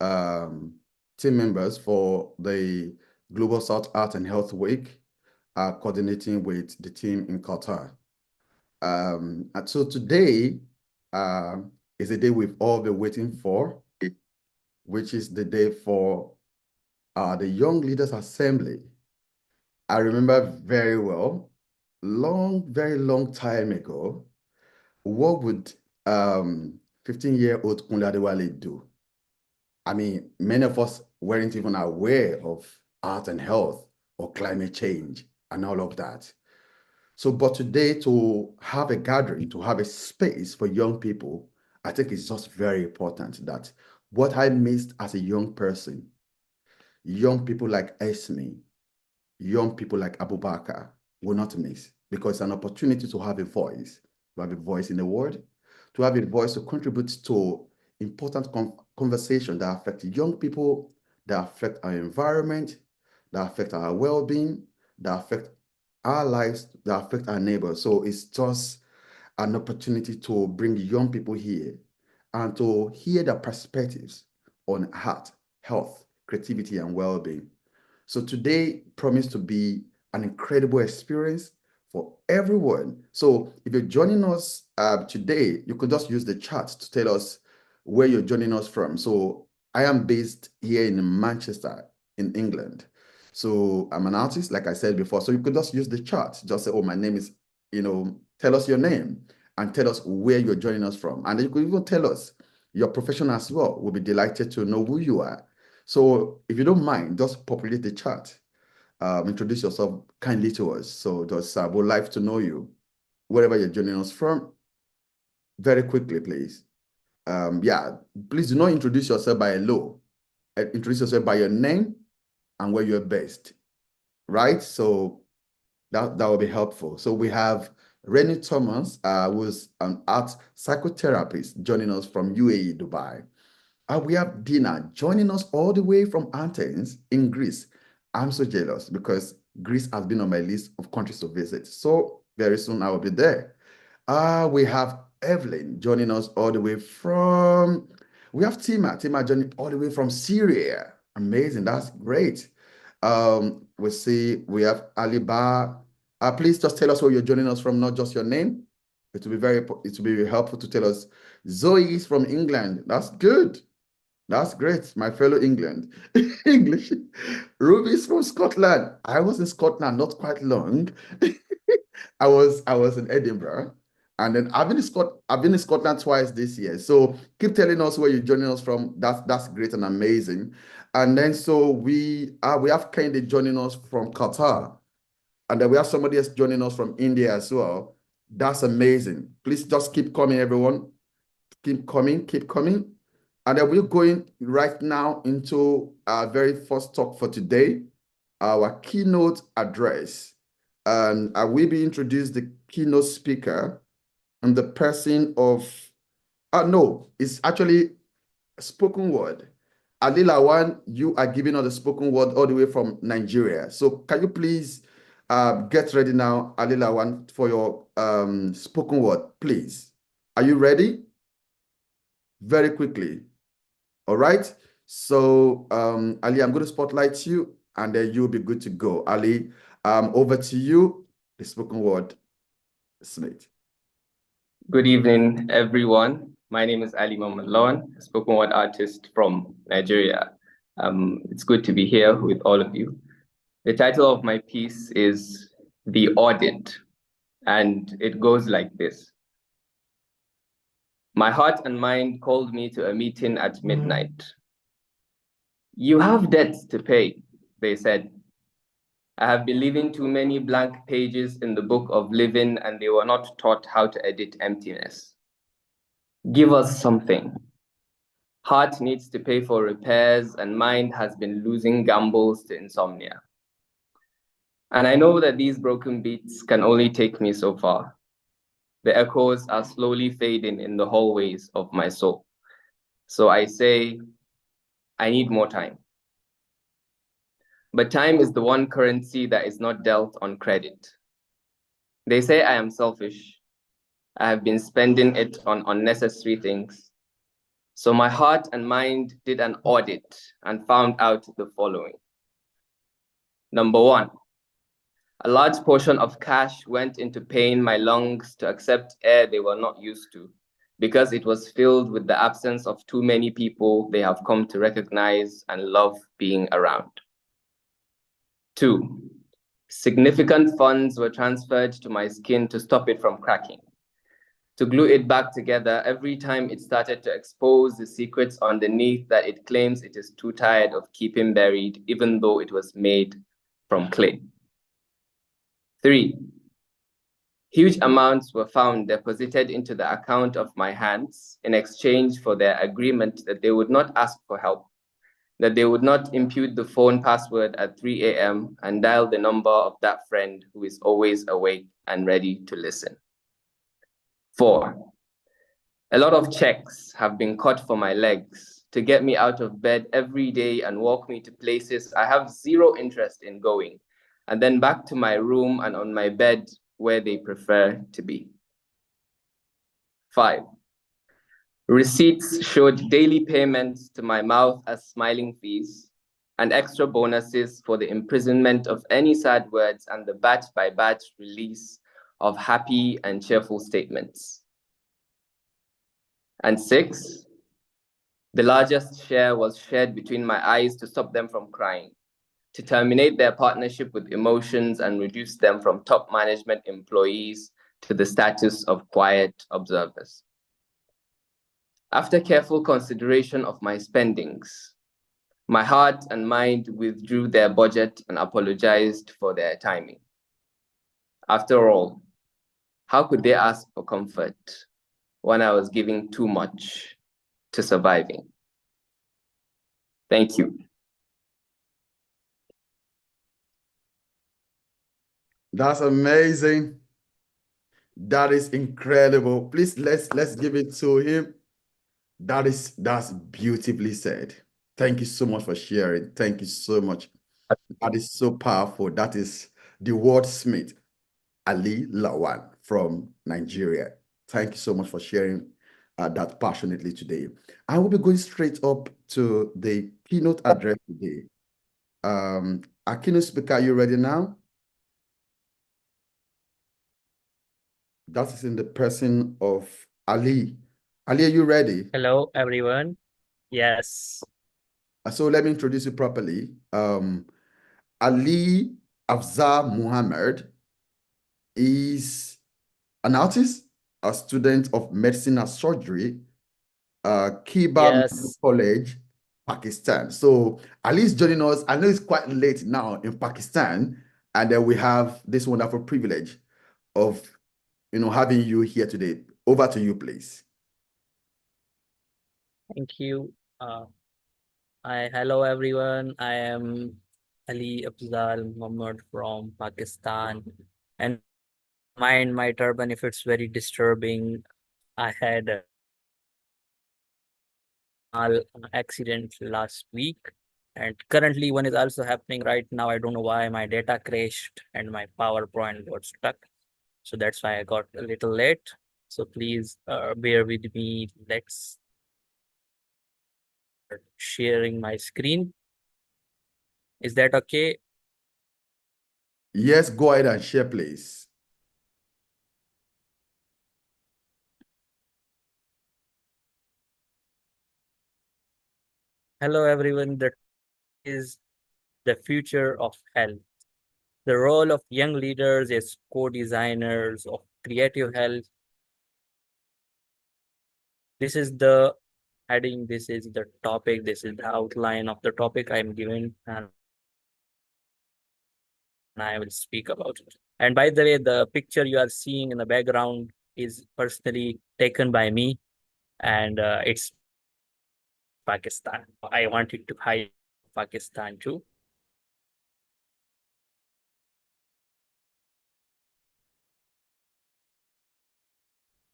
team members for the Global South Art and Health Week, coordinating with the team in Qatar. And so today is the day we've all been waiting for, which is the day for the Young Leaders Assembly. I remember very well, very long time ago, what would 15-year-old Kunle Adewale do? I mean, many of us weren't even aware of art and health or climate change and all of that. So, but today to have a gathering, to have a space for young people, I think it's just very important that what I missed as a young person, young people like Esme, young people like Abubakar will not miss, because it's an opportunity to have a voice in the world, to have a voice to contribute to important conversations that affect young people, that affect our environment, that affect our well-being, that affect our lives, that affect our neighbors. So it's just an opportunity to bring young people here and to hear their perspectives on art, health, creativity, and well-being. So today promised to be an incredible experience for everyone. So if you're joining us today, you could just use the chat to tell us where you're joining us from. So I am based here in Manchester, in England. So I'm an artist, like I said before. So you could just use the chat. Just say, oh, my name is, tell us your name and tell us where you're joining us from. And you could even tell us your profession as well. We'll be delighted to know who you are. So if you don't mind, just populate the chat. Introduce yourself kindly to us. So just would like to know you, wherever you're joining us from. Very quickly, please. Yeah, please do not introduce yourself by hello. Introduce yourself by your name and where you're based, right? So that will be helpful. So we have Rennie Thomas, who's an art psychotherapist, joining us from UAE, Dubai. We have Dina joining us all the way from Athens in Greece. I'm so jealous because Greece has been on my list of countries to visit. So very soon I will be there. We have Evelyn joining us all the way from, we have Tima joining all the way from Syria. Amazing, that's great. We see we have Aliba. Please just tell us where you're joining us from, not just your name. It will be helpful to tell us. Zoe is from England. That's good. That's great, my fellow England. English. Ruby's from Scotland. I was in Scotland not quite long. I was in Edinburgh, and then I've been in Scotland twice this year. So keep telling us where you're joining us from. That's great and amazing. And then so we have Kendi joining us from Qatar, and then we have somebody else joining us from India as well. That's amazing. Please just keep coming, everyone. Keep coming, keep coming. And then we're going right now into our very first talk for today, our keynote address. And I will be introduced the keynote speaker and the person of, no, it's actually spoken word. Ali Lawan, you are giving us the spoken word all the way from Nigeria. So can you please get ready now, Ali Lawan, for your spoken word, please. Are you ready? Very quickly. All right. So Ali, I'm going to spotlight you and then you'll be good to go. Ali, over to you, the spoken word, Smith. Good evening, everyone. My name is Ali Mamalon, a spoken word artist from Nigeria. It's good to be here with all of you. The title of my piece is The Audit, and it goes like this. My heart and mind called me to a meeting at midnight. You have debts to pay, they said. I have been leaving too many blank pages in the book of living, and they were not taught how to edit emptiness. Give us something. Heart needs to pay for repairs, and mind has been losing gambles to insomnia. And I know that these broken beats can only take me so far. The echoes are slowly fading in the hallways of my soul. So I say, I need more time. But time is the one currency that is not dealt on credit. They say I am selfish. I have been spending it on unnecessary things. So my heart and mind did an audit and found out the following. Number one, a large portion of cash went into paying my lungs to accept air they were not used to, because it was filled with the absence of too many people they have come to recognize and love being around. Two, significant funds were transferred to my skin to stop it from cracking, to glue it back together every time it started to expose the secrets underneath that it claims it is too tired of keeping buried, even though it was made from clay. Three, huge amounts were found deposited into the account of my hands in exchange for their agreement that they would not ask for help, that they would not impute the phone password at 3 a.m. and dial the number of that friend who is always awake and ready to listen. Four, a lot of checks have been cut for my legs to get me out of bed every day and walk me to places I have zero interest in going, and then back to my room and on my bed where they prefer to be. Five, receipts showed daily payments to my mouth as smiling fees and extra bonuses for the imprisonment of any sad words and the batch-by-batch release of happy and cheerful statements. And six, the largest share was shared between my eyes to stop them from crying, to terminate their partnership with emotions and reduce them from top management employees to the status of quiet observers. After careful consideration of my spendings, my heart and mind withdrew their budget and apologized for their timing. After all, how could they ask for comfort when I was giving too much to surviving? Thank you. That's amazing. That is incredible. Please let's give it to him. That's beautifully said. Thank you so much for sharing. Thank you so much. That is so powerful. That is the wordsmith, Ali Lawan from Nigeria. Thank you so much for sharing that passionately today. I will be going straight up to the keynote address today. Our keynote speaker, are you ready now? That is in the person of Ali. Ali, are you ready? Hello, everyone. Yes. So let me introduce you properly. Ali Afzal Muhammad is an artist, a student of medicine and surgery, Kiba Medical Yes. College, Pakistan. So Ali is joining us. I know it's quite late now in Pakistan, and then we have this wonderful privilege of having you here today. Over to you, please. Thank you. Hello, everyone. I am Ali Afzal Muhammad from Pakistan. And mind my turban if it's very disturbing. I had a small accident last week. And currently one is also happening right now. I don't know why my data crashed and my PowerPoint got stuck. So that's why I got a little late. So please bear with me. Let's sharing my screen. Is that okay? Yes, go ahead and share, please. Hello, everyone. That is the future of health. The role of young leaders as co-designers of creative health. This is the heading. This is the topic. This is the outline of the topic I'm given, and I will speak about it. And by the way, the picture you are seeing in the background is personally taken by me, and it's Pakistan. I wanted to highlight Pakistan too.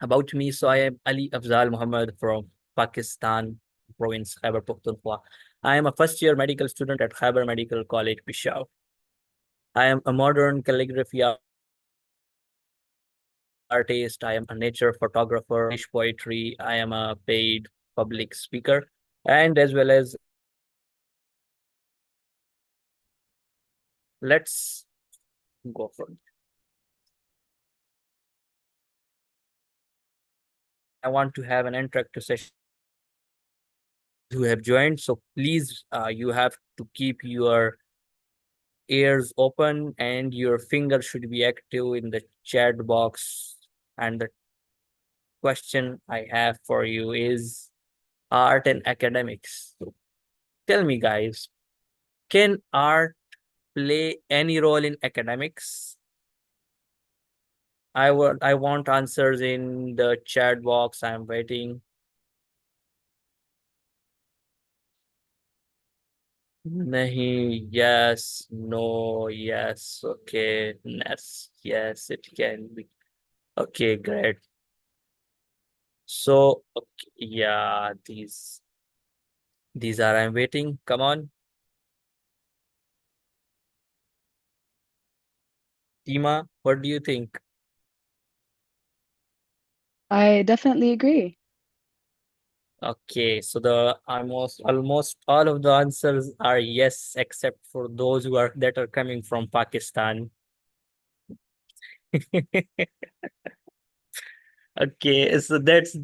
About me, so I am Ali Afzal Muhammad from Pakistan province, Khyber Pakhtunkhwa. I am a first-year medical student at Khyber Medical College, Gsahw. I am a modern calligraphy artist. I am a nature photographer, poetry. I am a paid public speaker, and as well as let's go for it. I want to have an interactive session who have joined. So please, you have to keep your ears open and your finger should be active in the chat box. And the question I have for you is art and academics. So tell me, guys, can art play any role in academics? I want answers in the chat box. I'm waiting. Nahi, yes, no, yes, okay, yes, it can be. Okay, great. So, okay, yeah, these are, I'm waiting. Come on. Tima, what do you think? I definitely agree. Okay, so the almost all of the answers are yes, except for those that are coming from Pakistan. Okay, so that's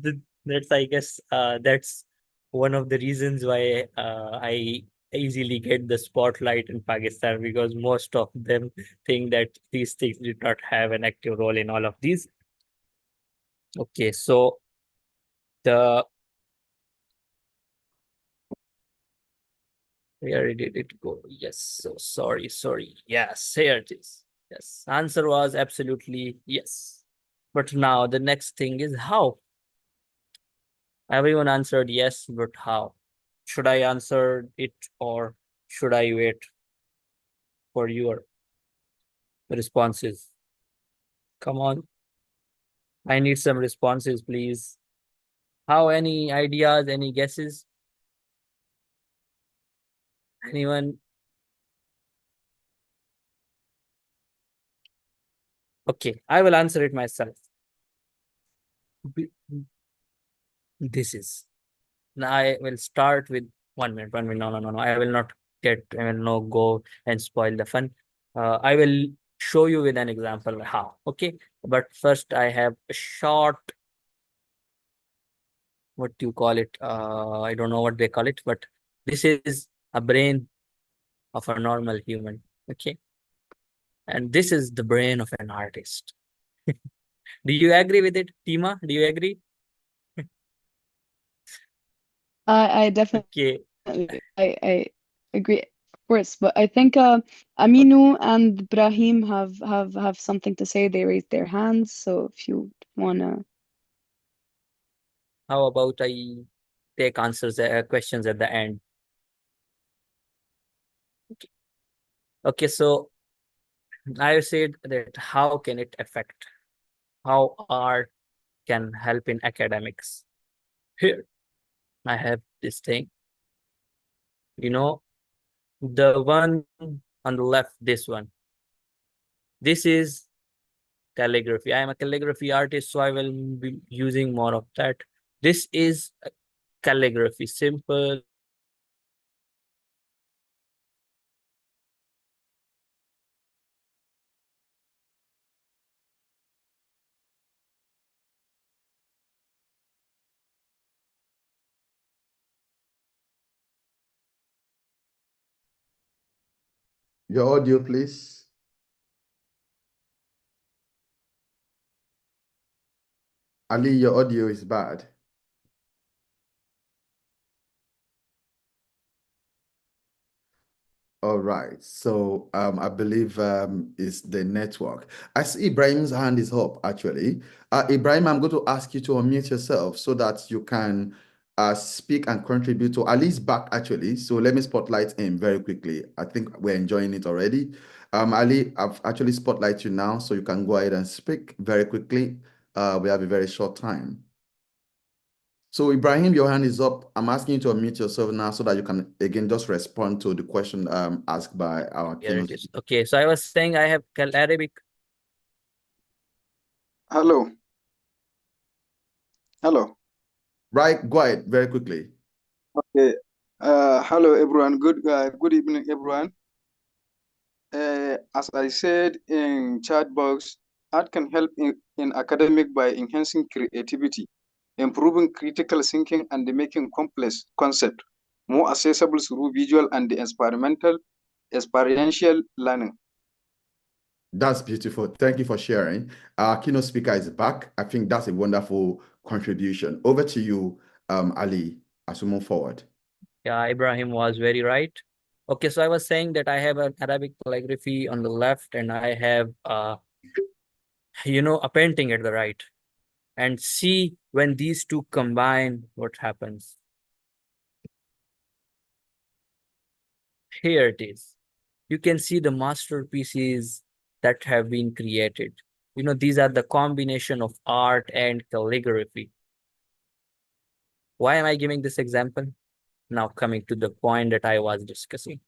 I guess that's one of the reasons why I easily get the spotlight in Pakistan, because most of them think that these things did not have an active role in all of these. Okay, so the where did it go? Yes, so sorry. Yes, here it is. Yes, answer was absolutely yes. But now the next thing is how. Everyone answered yes, but how? Should I answer it or should I wait for your responses? Come on. I need some responses, please. How? Any ideas, any guesses? Anyone? Okay, I will answer it myself. This is. Now I will start with 1 minute. 1 minute. No. I will not go and spoil the fun. I will show you with an example how. Okay. But first I have a short, what do you call it? I don't know what they call it, but this is a brain of a normal human. Okay. And this is the brain of an artist. Do you agree with it, Tima? Do you agree? I definitely Okay. I agree, of course, but I think Aminu and Brahim have something to say. They raised their hands, so if you wanna. How about I take answers, questions at the end? Okay, so I said that how can it affect, how art can help in academics. Here, I have this thing, you know, the one on the left, this one. This is calligraphy. I am a calligraphy artist, so I will be using more of that. This is calligraphy, simple. Your audio, please. Ali, your audio is bad. All right. So I believe it's the network. I see Ibrahim's hand is up, actually. Ibrahim, I'm going to ask you to unmute yourself so that you can speak and contribute to Ali's back, actually. So let me spotlight him very quickly. I think we're enjoying it already. Ali, I've actually spotlight you now, so you can go ahead and speak very quickly. We have a very short time. So Ibrahim, your hand is up. I'm asking you to unmute yourself now so that you can again just respond to the question asked by our Here it keynote. is. Okay, so I was saying I have Arabic. Hello. Hello. Right, go ahead very quickly. Okay. Hello, everyone. Good evening, everyone. As I said in chat box, art can help in academic by enhancing creativity, improving critical thinking, and making complex concepts more accessible through visual and experiential learning. That's beautiful. Thank you for sharing. Our keynote speaker is back. I think that's a wonderful contribution. Over to you, Ali, as we move forward. Yeah, Ibrahim was very right. Okay, so I was saying that I have an Arabic calligraphy on the left and I have a painting at the right. And see when these two combine, what happens. Here it is. You can see the masterpieces that have been created. These are the combination of art and calligraphy. Why am I giving this example? Now coming to the point that I was discussing.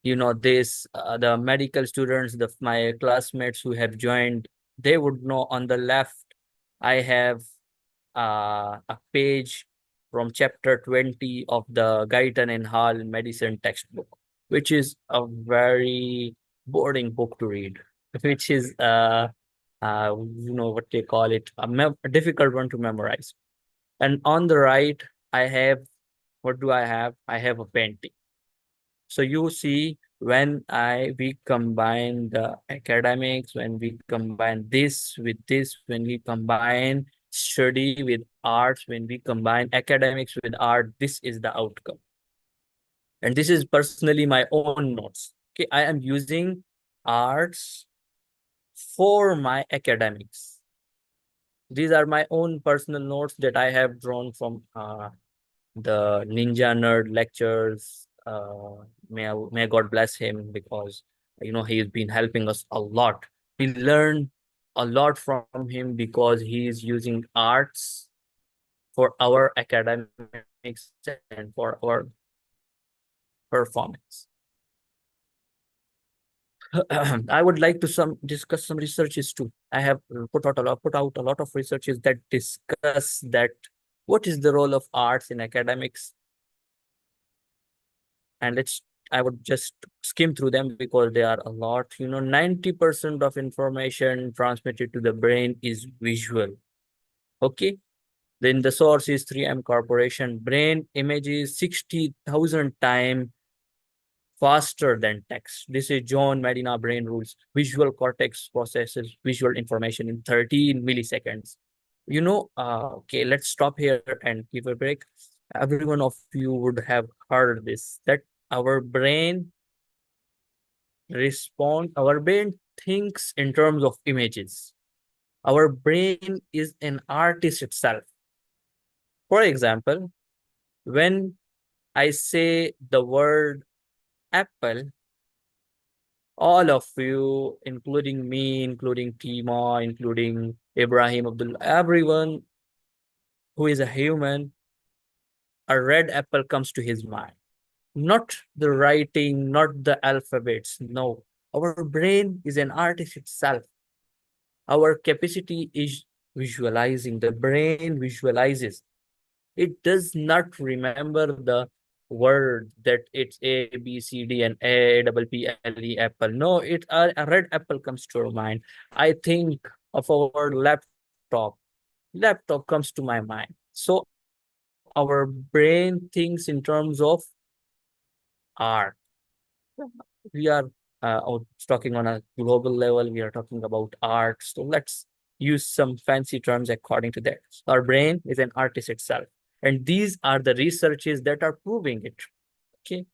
The medical students, my classmates who have joined, they would know on the left, I have a page from chapter 20 of the Guyton and Hall medicine textbook, which is a very boring book to read, which is, what they call it, a difficult one to memorize. And on the right, I have, what do I have? I have a painting. So you see, when we combine the academics, when we combine this with this, when we combine study with arts, when we combine academics with art, this is the outcome. And this is personally my own notes. Okay, I am using arts for my academics. These are my own personal notes that I have drawn from the Ninja Nerd lectures. May God bless him, because he's been helping us a lot. We learn a lot from him because he is using arts for our academics and for our performance. I would like to discuss some researches too. I have put out a lot of researches that discuss that what is the role of arts in academics. And I would just skim through them because they are a lot. 90% of information transmitted to the brain is visual. Okay. Then the source is 3M Corporation. Brain images 60,000 times faster than text. This is John Medina Brain Rules. Visual cortex processes visual information in 13 milliseconds. Okay, let's stop here and give a break. Every one of you would have heard this, that our brain thinks in terms of images. Our brain is an artist itself. For example, when I say the word apple, all of you, including me, including Tima, including Ibrahim Abdul, everyone who is a human, a red apple comes to his mind. Not the writing, not the alphabets. No, our brain is an artist itself. Our capacity is visualizing. The brain visualizes. It does not remember the word that it's A, B, C, D, and A, double P, L, E, apple. No, a red apple comes to our mind. I think of our laptop. Laptop comes to my mind. So our brain thinks in terms of art. We are talking on a global level. We are talking about art. So let's use some fancy terms according to that. Our brain is an artist itself. And these are the researches that are proving it. Okay.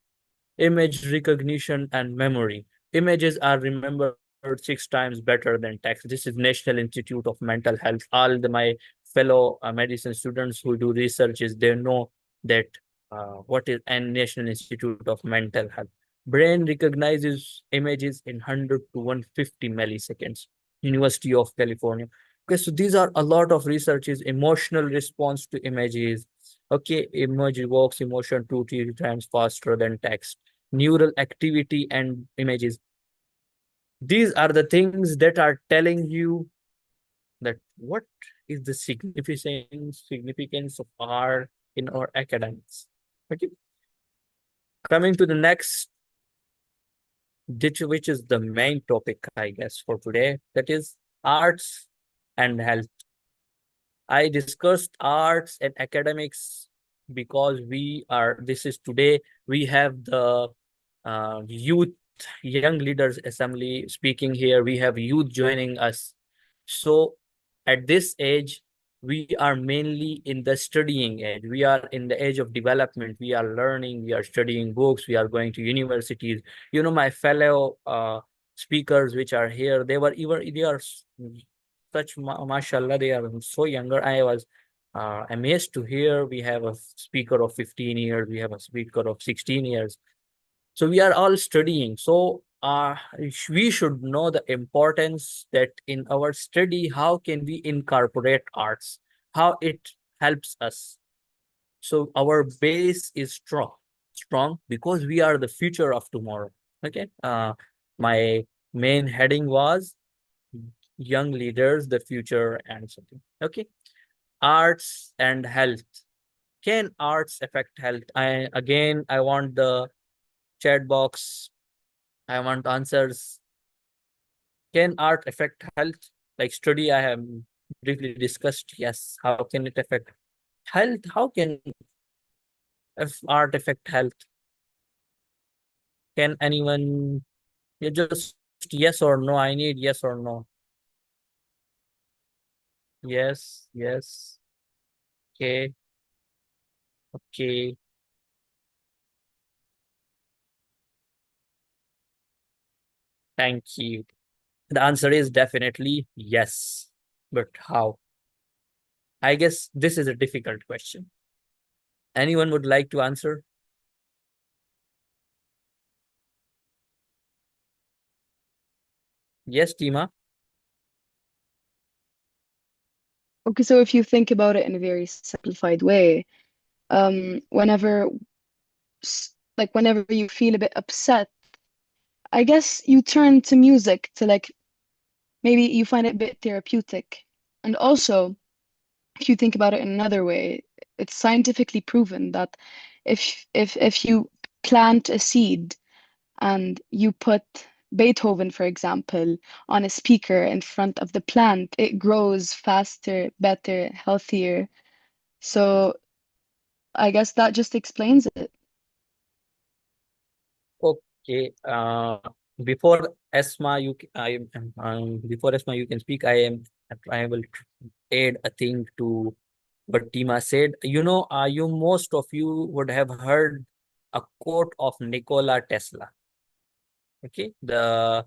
Image recognition and memory. Images are remembered 6 times better than text. This is National Institute of Mental Health. All my fellow medicine students who do researches, they know that what is a National Institute of Mental Health. Brain recognizes images in 100 to 150 milliseconds. University of California. Okay, so these are a lot of researches. Emotional response to images. Okay, image evokes emotion 2 to 3 times faster than text. Neural activity and images. These are the things that are telling you that what is the significance of art in our academics. Okay. Coming to the next, which is the main topic, I guess, for today, that is arts and health. I discussed arts and academics because this is today, we have the youth, young leaders assembly speaking here. We have youth joining us. So at this age, we are mainly in the studying age. We are in the age of development. We are learning, we are studying books, we are going to universities. You know, my fellow speakers which are here, they are such, mashallah, they are so younger. I was amazed to hear we have a speaker of 15 years, we have a speaker of 16 years. So we are all studying. So we should know the importance that in our study, how can we incorporate arts, how it helps us. So our base is strong because we are the future of tomorrow. Okay. My main heading was young leaders, the future, and something. Okay. Arts and health. Can arts affect health? I want the chat box. I want answers. Can art affect health? Like study, I have briefly discussed. Yes. How can it affect health? How can art affect health? Can anyone just yes or no? I need yes or no. Yes, yes. Okay. Okay. Thank you. The answer is definitely yes. But how? I guess this is a difficult question. Anyone would like to answer? Yes, Tima. Okay, so if you think about it in a very simplified way, whenever whenever you feel a bit upset, I guess you turn to music to like maybe you find it a bit therapeutic. And also, if you think about it in another way, it's scientifically proven that if you plant a seed and you put Beethoven, for example, on a speaker in front of the plant, it grows faster, better, healthier. So I guess that just explains it. Okay. Before Esma, before Esma, you can speak. I will add a thing to what Tima said. You know, most of you would have heard a quote of Nikola Tesla. Okay, the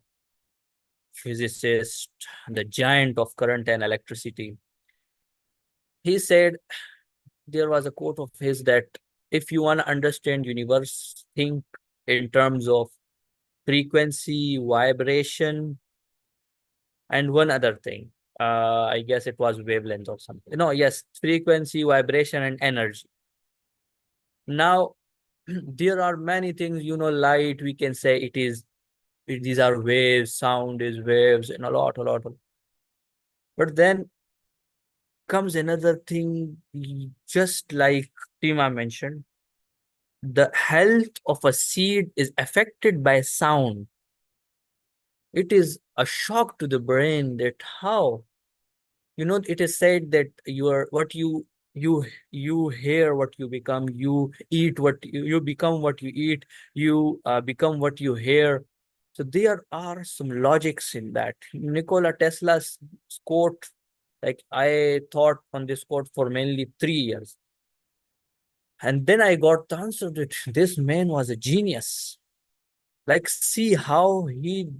physicist, the giant of current and electricity. He said, there was a quote of his that if you want to understand universe, think in terms of frequency, vibration, and one other thing. I guess it was wavelength or something. No, yes, frequency, vibration, and energy. Now, there are many things, you know, light, we can say these are waves, sound is waves, and a lot. But then comes another thing, just like Tima mentioned, the health of a seed is affected by sound. It is a shock to the brain that how, you know, it is said that you hear what you become, you eat you become what you eat, you become what you hear. So there are some logics in that. Nikola Tesla's quote, like I thought on this quote for mainly 3 years. And then I got the answer that this man was a genius. Like, see how you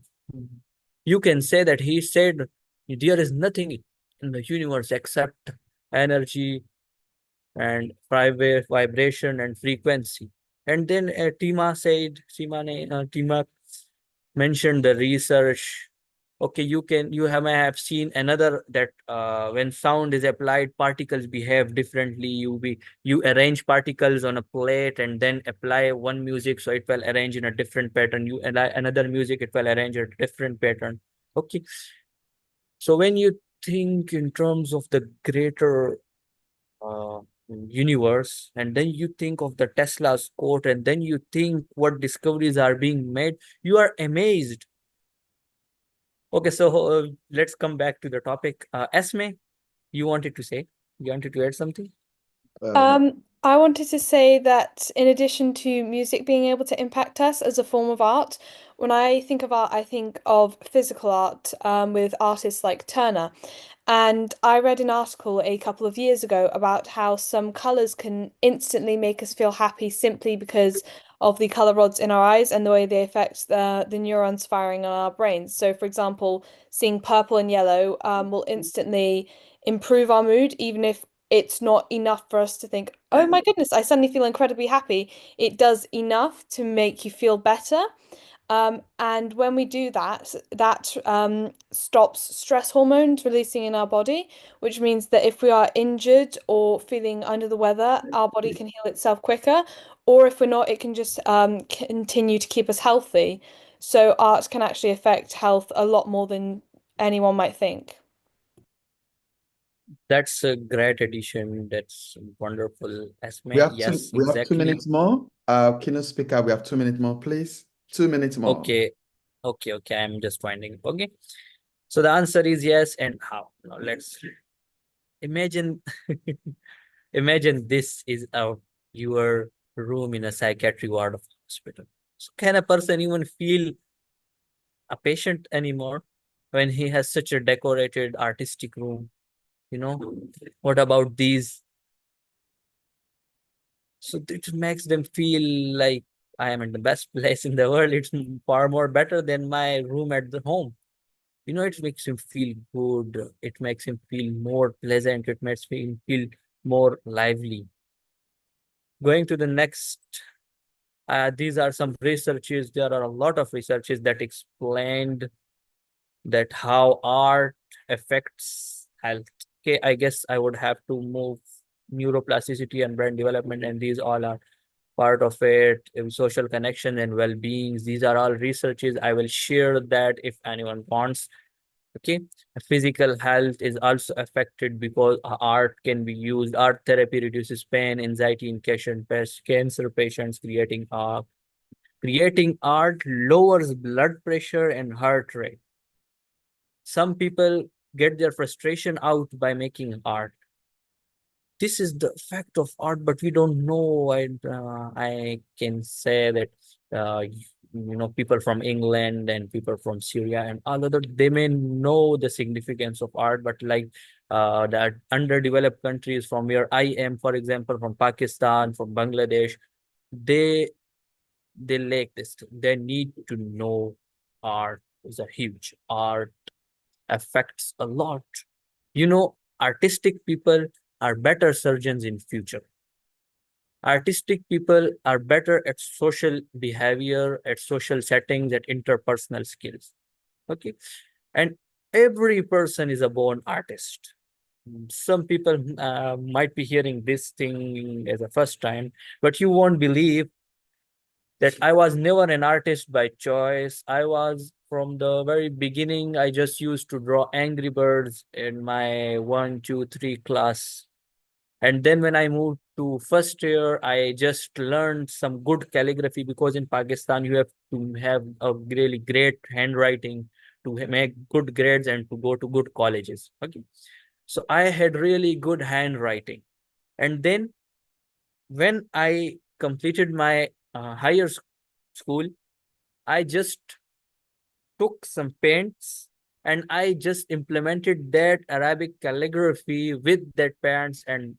can say that he said there is nothing in the universe except energy and vibration and frequency. And then Tima mentioned the research. Okay, may have seen another that when sound is applied, particles behave differently. You arrange particles on a plate and then apply one music, so it will arrange in a different pattern. You apply another music, it will arrange a different pattern. Okay, so when you think in terms of the greater universe, and then you think of the Tesla's quote, and then you think what discoveries are being made, you are amazed. Okay, so let's come back to the topic. Esme, you wanted to say, you wanted to add something? I wanted to say that in addition to music being able to impact us as a form of art, when I think of art, I think of physical art, with artists like Turner. And I read an article a couple of years ago about how some colors can instantly make us feel happy simply because of the color rods in our eyes and the way they affect the neurons firing in our brains. So, for example, seeing purple and yellow will instantly improve our mood, even if it's not enough for us to think, oh my goodness, I suddenly feel incredibly happy. It does enough to make you feel better. And when we do that, that stops stress hormones releasing in our body, which means that if we are injured or feeling under the weather, our body can heal itself quicker. Or if we're not, it can just continue to keep us healthy. So art can actually affect health a lot more than anyone might think. That's a great addition. That's wonderful. Esme, We have yes, we have 2 exactly. minutes more. Keynote speaker, we have 2 minutes more, please. 2 minutes more. Okay, okay. I'm just finding. Okay, so the answer is yes. And how? Now let's imagine. Imagine this is your room in a psychiatry ward of hospital. So can a person even feel a patient anymore when he has such a decorated artistic room? You know, what about these? So it makes them feel like I am in the best place in the world. It's far more better than my room at the home. You know, it makes him feel good. It makes him feel more pleasant. It makes him feel more lively. Going to the next, these are some researches. There are a lot of researches that explained that how art affects health. Okay, I guess I would have to move neuroplasticity and brain development, and these all are part of it. Social connection and well-beings, these are all researches. I will share that if anyone wants. Okay, physical health is also affected because art can be used. Art therapy reduces pain, anxiety in cancer patients. Creating art lowers blood pressure and heart rate. Some people get their frustration out by making art. This is the effect of art, but we don't know. I can say that people from England and people from Syria and all other, they may know the significance of art, but like the underdeveloped countries from where I am, for example, from Pakistan, from Bangladesh, they lack this. They need to know art is a huge. Art affects a lot. Artistic people are better surgeons in future. Artistic people are better at social behavior, at social settings, at interpersonal skills. Okay. And every person is a born artist. Some people might be hearing this thing as a first time, but you won't believe that I was never an artist by choice. I was from the very beginning. I just used to draw Angry Birds in my 1, 2, 3 class. And then when I moved to first year, I just learned some good calligraphy, because in Pakistan, you have to have a really great handwriting to make good grades and to go to good colleges. Okay. So I had really good handwriting. And then when I completed my higher school, I just took some paints and I just implemented that Arabic calligraphy with that paints, and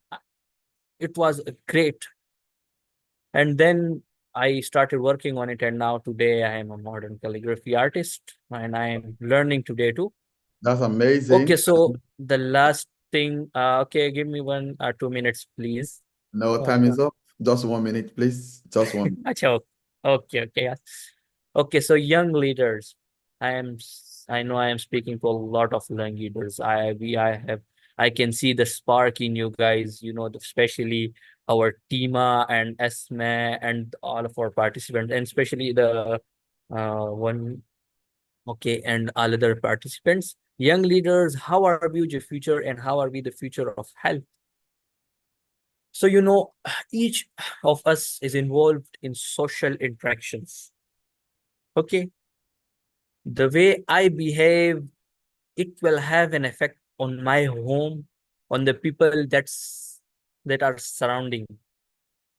it was great. And then I started working on it, and now today I am a modern calligraphy artist, and I am learning today too. That's amazing. Okay, so the last thing, okay, give me 2 minutes, please. No, time is up. Just 1 minute, please. Just one. Acha, okay, yes. Okay, so young leaders. I know I am speaking to a lot of young leaders. I can see the spark in you guys, especially our Tima and Esme and all of our participants, and especially the one, okay, and all other participants. Young leaders, how are we the future and how are we the future of health? So, each of us is involved in social interactions. Okay. The way I behave, it will have an effect on my home, on the people that are surrounding.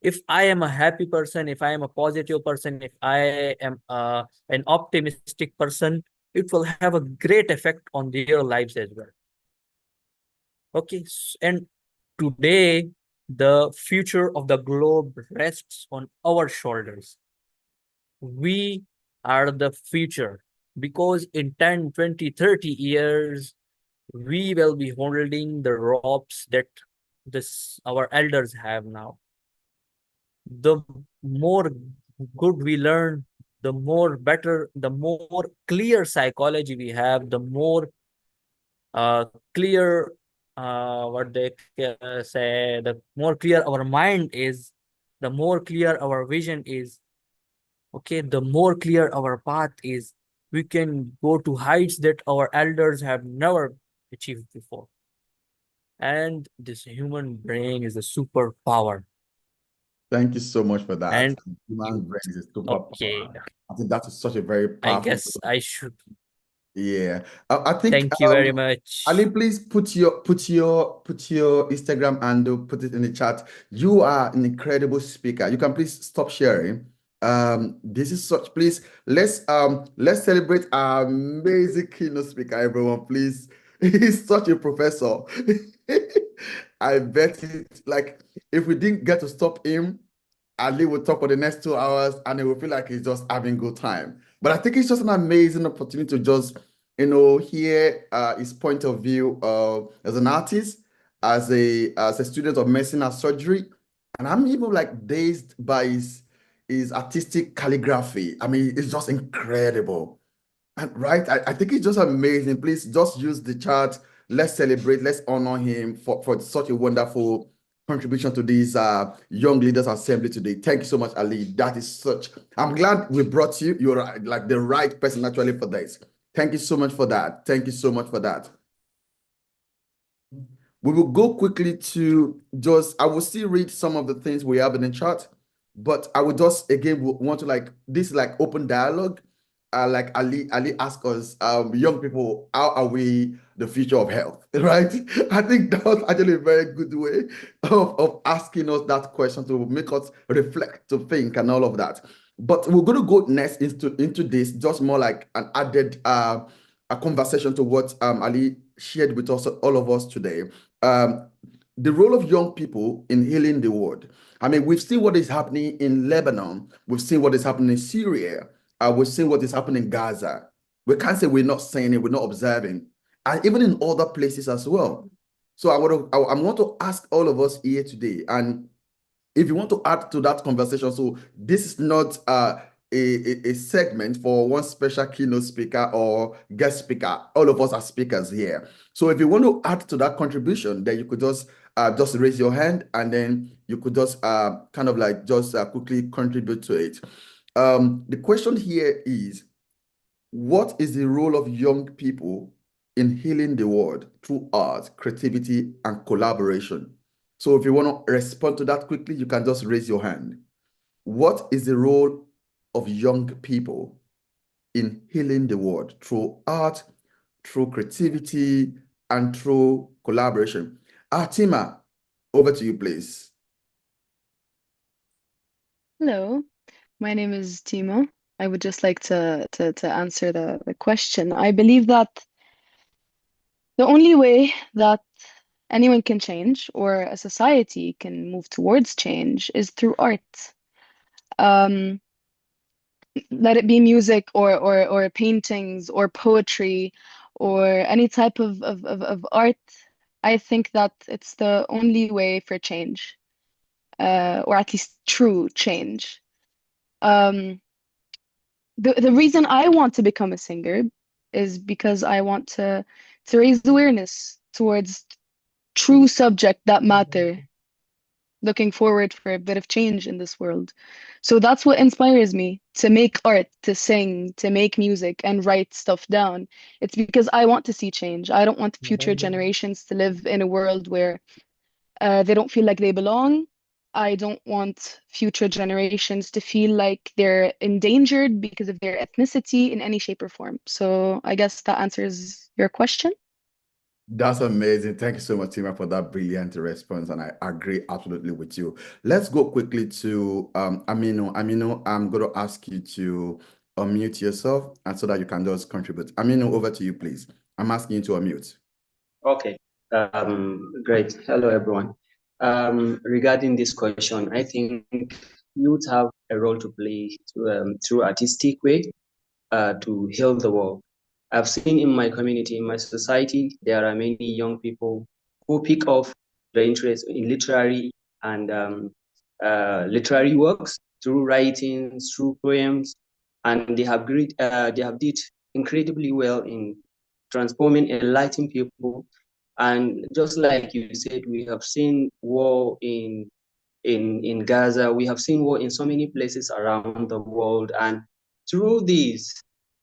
If I am a happy person, if I am a positive person, if I am an optimistic person, it will have a great effect on their lives as well. Okay, and today the future of the globe rests on our shoulders. We are the future because in 10, 20, 30 years, we will be holding the ropes that our elders have now. The more good we learn, the more better, the more clear psychology we have, the more clear what they say, the more clear our mind is, the more clear our vision is. Okay, the more clear our path is, we can go to heights that our elders have never achieved before. And this human brain is a superpower. Thank you so much for that. And Human brain is a okay, superpower. I think that is such a very I powerful. guess I should. Yeah. I think Thank you very much. Ali, please put your Instagram and put it in the chat. You are an incredible speaker. You can please stop sharing. This is such, please let's celebrate our amazing keynote speaker, everyone, please. He's such a professor. I bet it, like, if we didn't get to stop him, Ali will talk for the next 2 hours and it will feel like he's just having good time. But I think it's just an amazing opportunity to just, hear his point of view as an artist, as a student of medicine and surgery. And I'm even like dazed by his artistic calligraphy. I mean, it's just incredible. And right, I think it's just amazing. Please just use the chat. Let's celebrate. Let's honor him for such a wonderful contribution to this Young Leaders Assembly today. Thank you so much, Ali. That is such. I'm glad we brought you. You're like the right person actually for this. Thank you so much for that. Thank you so much for that. We will go quickly to just, I will still read some of the things we have in the chat, but I would just again want to this is like open dialogue. Like Ali asked us, young people, how are we the future of health? Right? I think that was actually a very good way of asking us that question to make us reflect, to think, and all of that. But we're going to go next into this, just more like an added a conversation to what Ali shared with us, all of us today. The role of young people in healing the world. I mean, we've seen what is happening in Lebanon. We've seen what is happening in Syria. We've seen what is happening in Gaza. We can't say we're not saying it, we're not observing. And even in other places as well. So I want to ask all of us here today, and if you want to add to that conversation, so this is not a segment for one special keynote speaker or guest speaker. All of us are speakers here. So if you want to add to that contribution, then you could just raise your hand, and then you could just kind of like just quickly contribute to it. The question here is, what is the role of young people in healing the world through art, creativity, and collaboration? So if you want to respond to that quickly, you can just raise your hand. What is the role of young people in healing the world through art, through creativity, and through collaboration? Tima, over to you, please. Hello, my name is Tima. I would just like to answer the question. I believe that the only way that anyone can change or a society can move towards change is through art. Let it be music or paintings or poetry or any type of art. I think that it's the only way for change, or at least true change. The reason I want to become a singer is because I want to raise awareness towards true subject that matter, looking forward for a bit of change in this world. So that's what inspires me to make art, to sing, to make music, and write stuff down. It's because I want to see change. I don't want future generations to live in a world where they don't feel like they belong. I don't want future generations to feel like they're endangered because of their ethnicity in any shape or form. So I guess that answers your question. That's amazing. Thank you so much, Tima, for that brilliant response. And I agree absolutely with you. Let's go quickly to Aminu. Aminu, I'm going to ask you to unmute yourself and so that you can just contribute. Aminu, over to you, please. I'm asking you to unmute. Okay, great. Hello, everyone. Regarding this question, I think youth have a role to play through artistic way to heal the world. I've seen in my community, in my society, there are many young people who pick up the interest in literary and literary works through writings, through poems, and they have did incredibly well in transforming, enlightening people. And just like you said, we have seen war in Gaza, we have seen war in so many places around the world, and through this,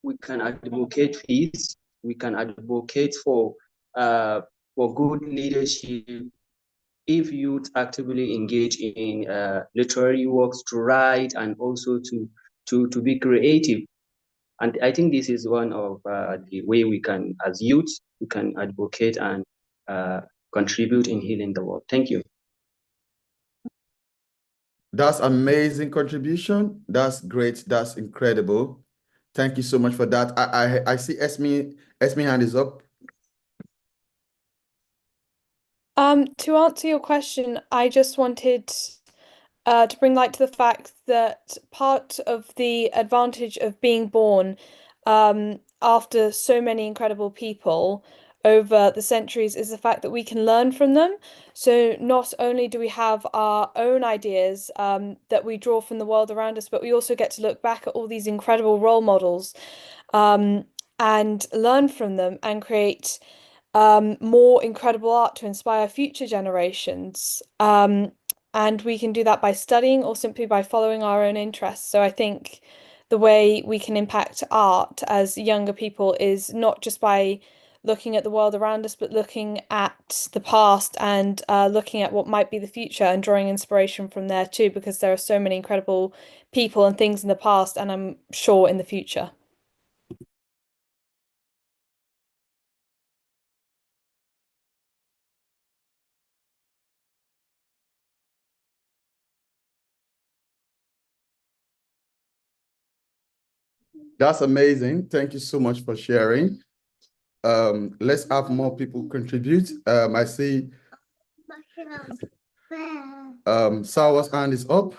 we can advocate peace, we can advocate for good leadership if youth actively engage in literary works to write and also to be creative. And I think this is one of the way we can, as youth, we can advocate and contribute in healing the world. Thank you. That's amazing contribution. That's great. That's incredible. Thank you so much for that. I see Esme hand is up. To answer your question, I just wanted to bring light to the fact that part of the advantage of being born after so many incredible people over the centuries is the fact that we can learn from them. So not only do we have our own ideas that we draw from the world around us, but we also get to look back at all these incredible role models and learn from them and create more incredible art to inspire future generations. And we can do that by studying or simply by following our own interests. So I think the way we can impact art as younger people is not just by looking at the world around us, but looking at the past and looking at what might be the future and drawing inspiration from there too, because there are so many incredible people and things in the past, and I'm sure in the future. That's amazing. Thank you so much for sharing. Let's have more people contribute. I see Gsahw's hand is up.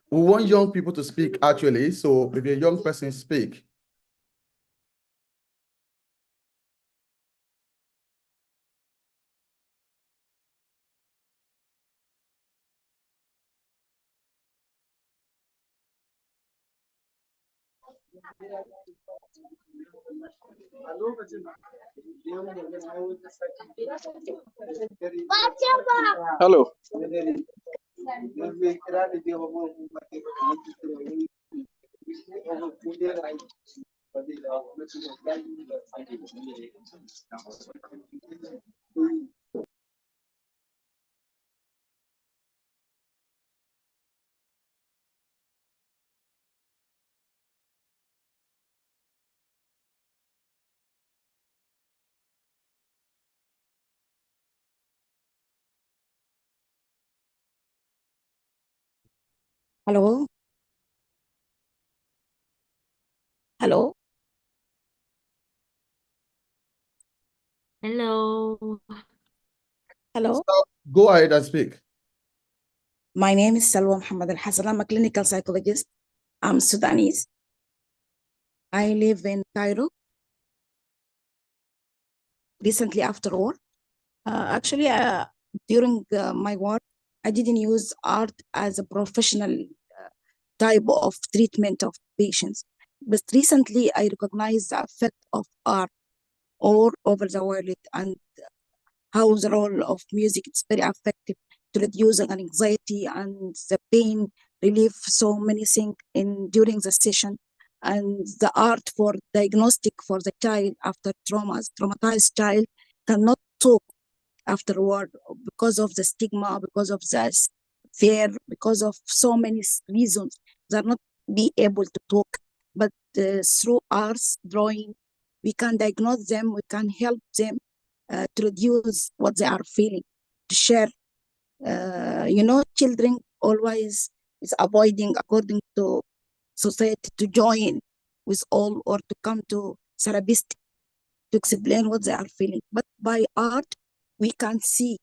We want young people to speak actually. So if a young person speak. Hello. Hello. Hello. Hello. Hello. Go ahead and speak. My name is Salwa Muhammad Al Hassan. I'm a clinical psychologist. I'm Sudanese. I live in Cairo. Recently, after all, actually, during my work, I didn't use art as a professional type of treatment of patients. But recently, I recognized the effect of art all over the world and how the role of music is very effective to reduce anxiety and the pain relief, so many things during the session. And the art for diagnostic for the child after traumatized child cannot talk afterward because of the stigma, because of the fear, because of so many reasons. They're not be able to talk. But through arts, drawing, we can diagnose them, we can help them to reduce what they are feeling, to share. Children always is avoiding, according to society, to join with all or to come to therapist to explain what they are feeling. But by art, we can see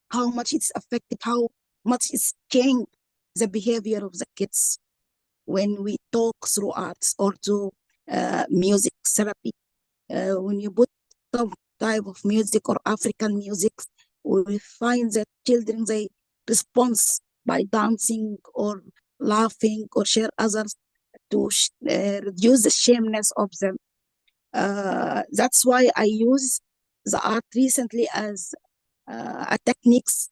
how much it's affected, how much it's changed the behavior of the kids when we talk through arts or to music therapy. When you put some type of music or African music, we find that children, they respond by dancing or laughing or share others to reduce the shameness of them. That's why I use the art recently as a techniques,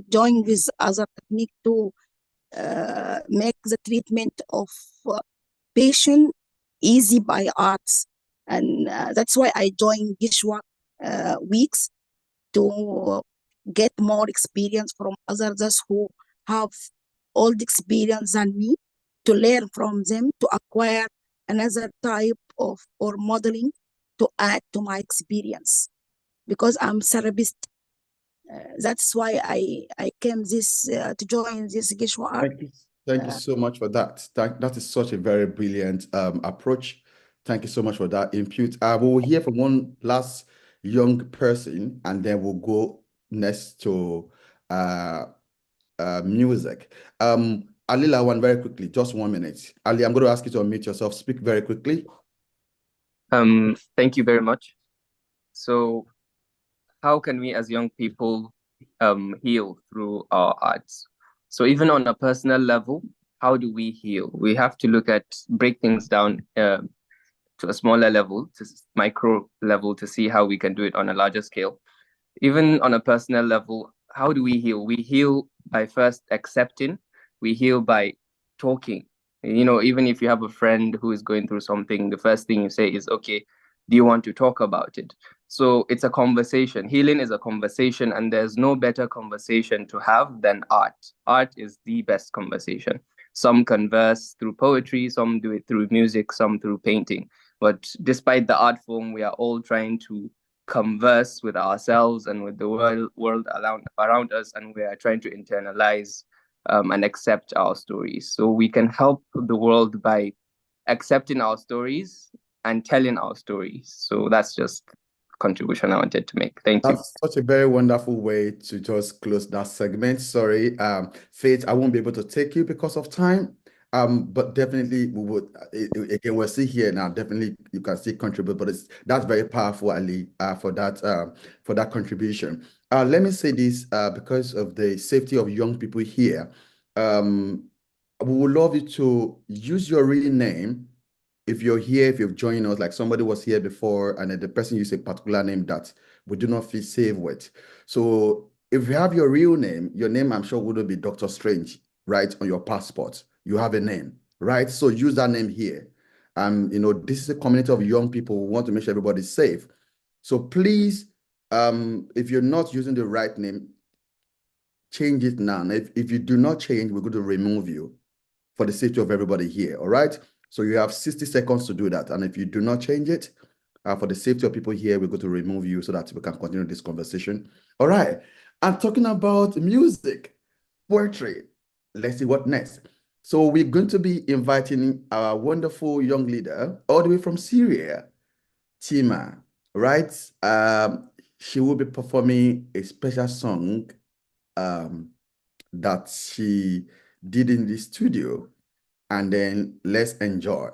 join with other technique to make the treatment of patient easy by arts. And that's why I joined Gsahw weeks to get more experience from others who have old experience than me, to learn from them, to acquire another type of or modeling to add to my experience. Because I'm therapist, that's why I came to join this Gsahw art. Thank you so much for that. That is such a very brilliant approach. Thank you so much for that input. We will hear from one last young person, and then we'll go next to music. Ali Lawan, very quickly, just 1 minute. Ali, I'm going to ask you to unmute yourself. Speak very quickly. Thank you very much. So, how can we as young people heal through our arts? So even on a personal level, how do we heal? We have to break things down to a smaller level, to micro level, to see how we can do it on a larger scale. Even on a personal level, how do we heal? We heal by first accepting. We heal by talking. Even if you have a friend who is going through something, the first thing you say is, okay, do you want to talk about it? So it's a conversation. Healing is a conversation, and there's no better conversation to have than art. Art is the best conversation. Some converse through poetry, some do it through music, some through painting. But despite the art form, we are all trying to converse with ourselves and with the world around us, and we are trying to internalize and accept our stories. So we can help the world by accepting our stories and telling our stories. So that's just contribution I wanted to make. Thank you. That's such a very wonderful way to just close that segment. Sorry, Faith, I won't be able to take you because of time. But definitely we would again, we'll see here now. Definitely you can still contribute, but that's very powerful, Ali, for that contribution. Let me say this because of the safety of young people here. We would love you to use your real name. If you're here, if you've joined us, like somebody was here before, and then the person used a particular name that we do not feel safe with. So if you have your real name, your name, I'm sure, wouldn't be Dr. Strange, right? On your passport, you have a name, right? So use that name here. This is a community of young people who want to make sure everybody's safe. So please, if you're not using the right name, change it now. And if you do not change, we're going to remove you for the safety of everybody here, all right? So you have 60 seconds to do that. And if you do not change it, for the safety of people here, we're going to remove you so that we can continue this conversation. All right. I'm talking about music, poetry. Let's see what next. So we're going to be inviting our wonderful young leader all the way from Syria, Tima, right? She will be performing a special song that she did in the studio. And then let's enjoy.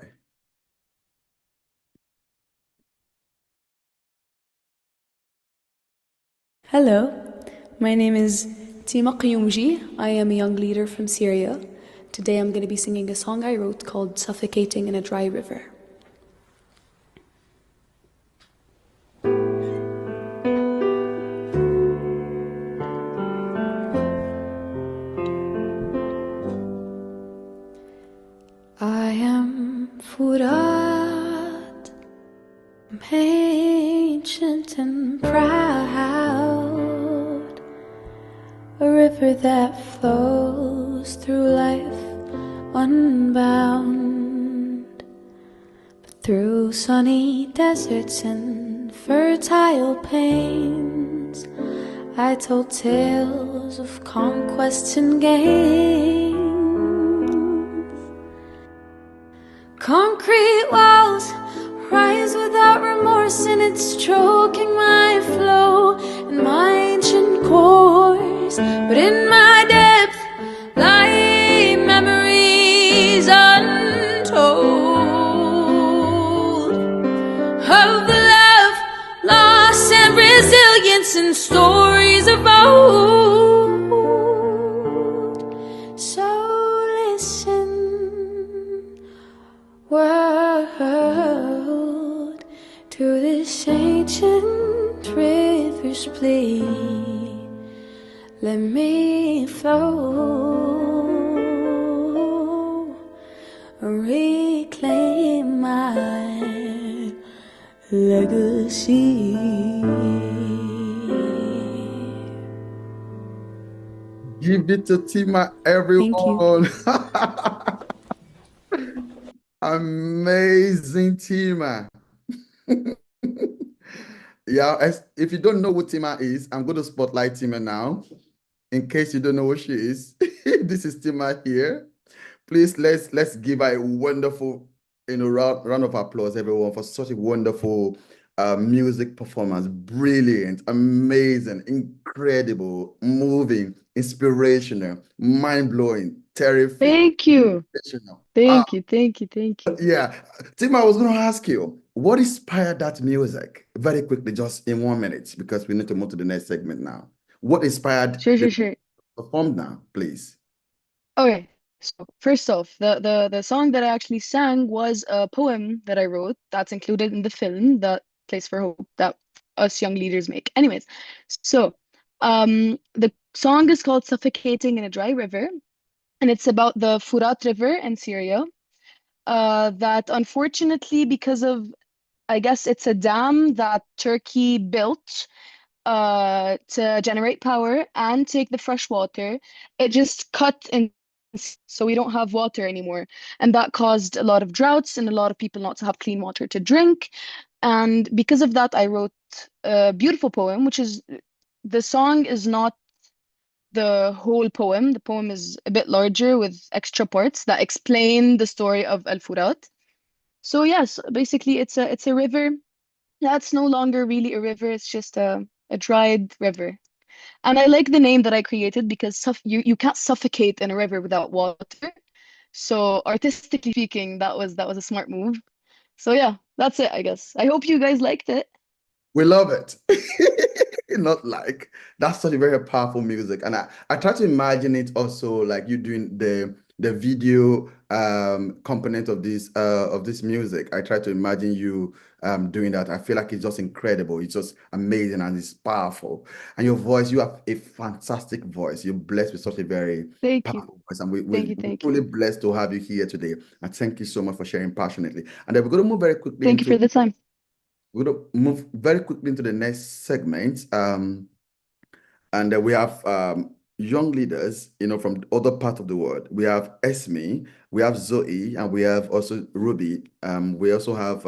Hello, my name is Tima Qiyumji. I am a young leader from Syria. Today I'm going to be singing a song I wrote called Suffocating in a Dry River. I am Furat, I'm ancient and proud, a river that flows through life unbound, but through sunny deserts and fertile plains, I told tales of conquests and gains. Concrete walls rise without remorse, and it's choking my flow and my ancient cores. But in my depth lie memories untold of the love, loss, and resilience, and stories of old. So listen, world, to this ancient river's plea. Let me flow, reclaim my legacy. Give it to Tima, Thank you. everyone. Amazing Tima. Yeah, if you don't know who Tima is, I'm going to spotlight Tima now. In case you don't know who she is, this is Tima here. Please let's give her a wonderful, round of applause, everyone, for such a wonderful music performance. Brilliant, amazing, incredible, moving, inspirational, mind-blowing, terrific. Thank you. Sensational. Thank you. Thank you. Thank you. Yeah, Tim, I was going to ask you, what inspired that music? Very quickly, just in 1 minute, because we need to move to the next segment now. What inspired Sure, the sure, sure. perform now, please? Okay. So first off, the song that I actually sang was a poem that I wrote that's included in the film, that Place for Hope, that us young leaders make. Anyways, so the song is called Suffocating in a Dry River, and it's about the Furat River in Syria. That unfortunately, because of, I guess it's a dam that Turkey built to generate power and take the fresh water, it just cut in, so we don't have water anymore. And that caused a lot of droughts and a lot of people not to have clean water to drink. And because of that, I wrote a beautiful poem, which is, the song is not the whole poem. The poem is a bit larger with extra parts that explain the story of Al Furat. So yes, basically it's a river that's no longer really a river, it's just a dried river. And I like the name that I created because you can't suffocate in a river without water. So artistically speaking, that was a smart move. So yeah, that's it, I guess. I hope you guys liked it. We love it. Not like that's such a very powerful music. And I try to imagine it also like you doing the video component of this music. I try to imagine you doing that. I feel like it's just incredible. It's just amazing and it's powerful. And your voice, you have a fantastic voice. You're blessed with such a very Thank you. powerful voice. And Thank you. we're Thank truly you. blessed to have you here today. And thank you so much for sharing passionately. And then we're going to move very quickly Thank you into for the time. we're going to move very quickly into the next segment. And we have young leaders, from other parts of the world. We have Esme, we have Zoe, and we have also Ruby. We also have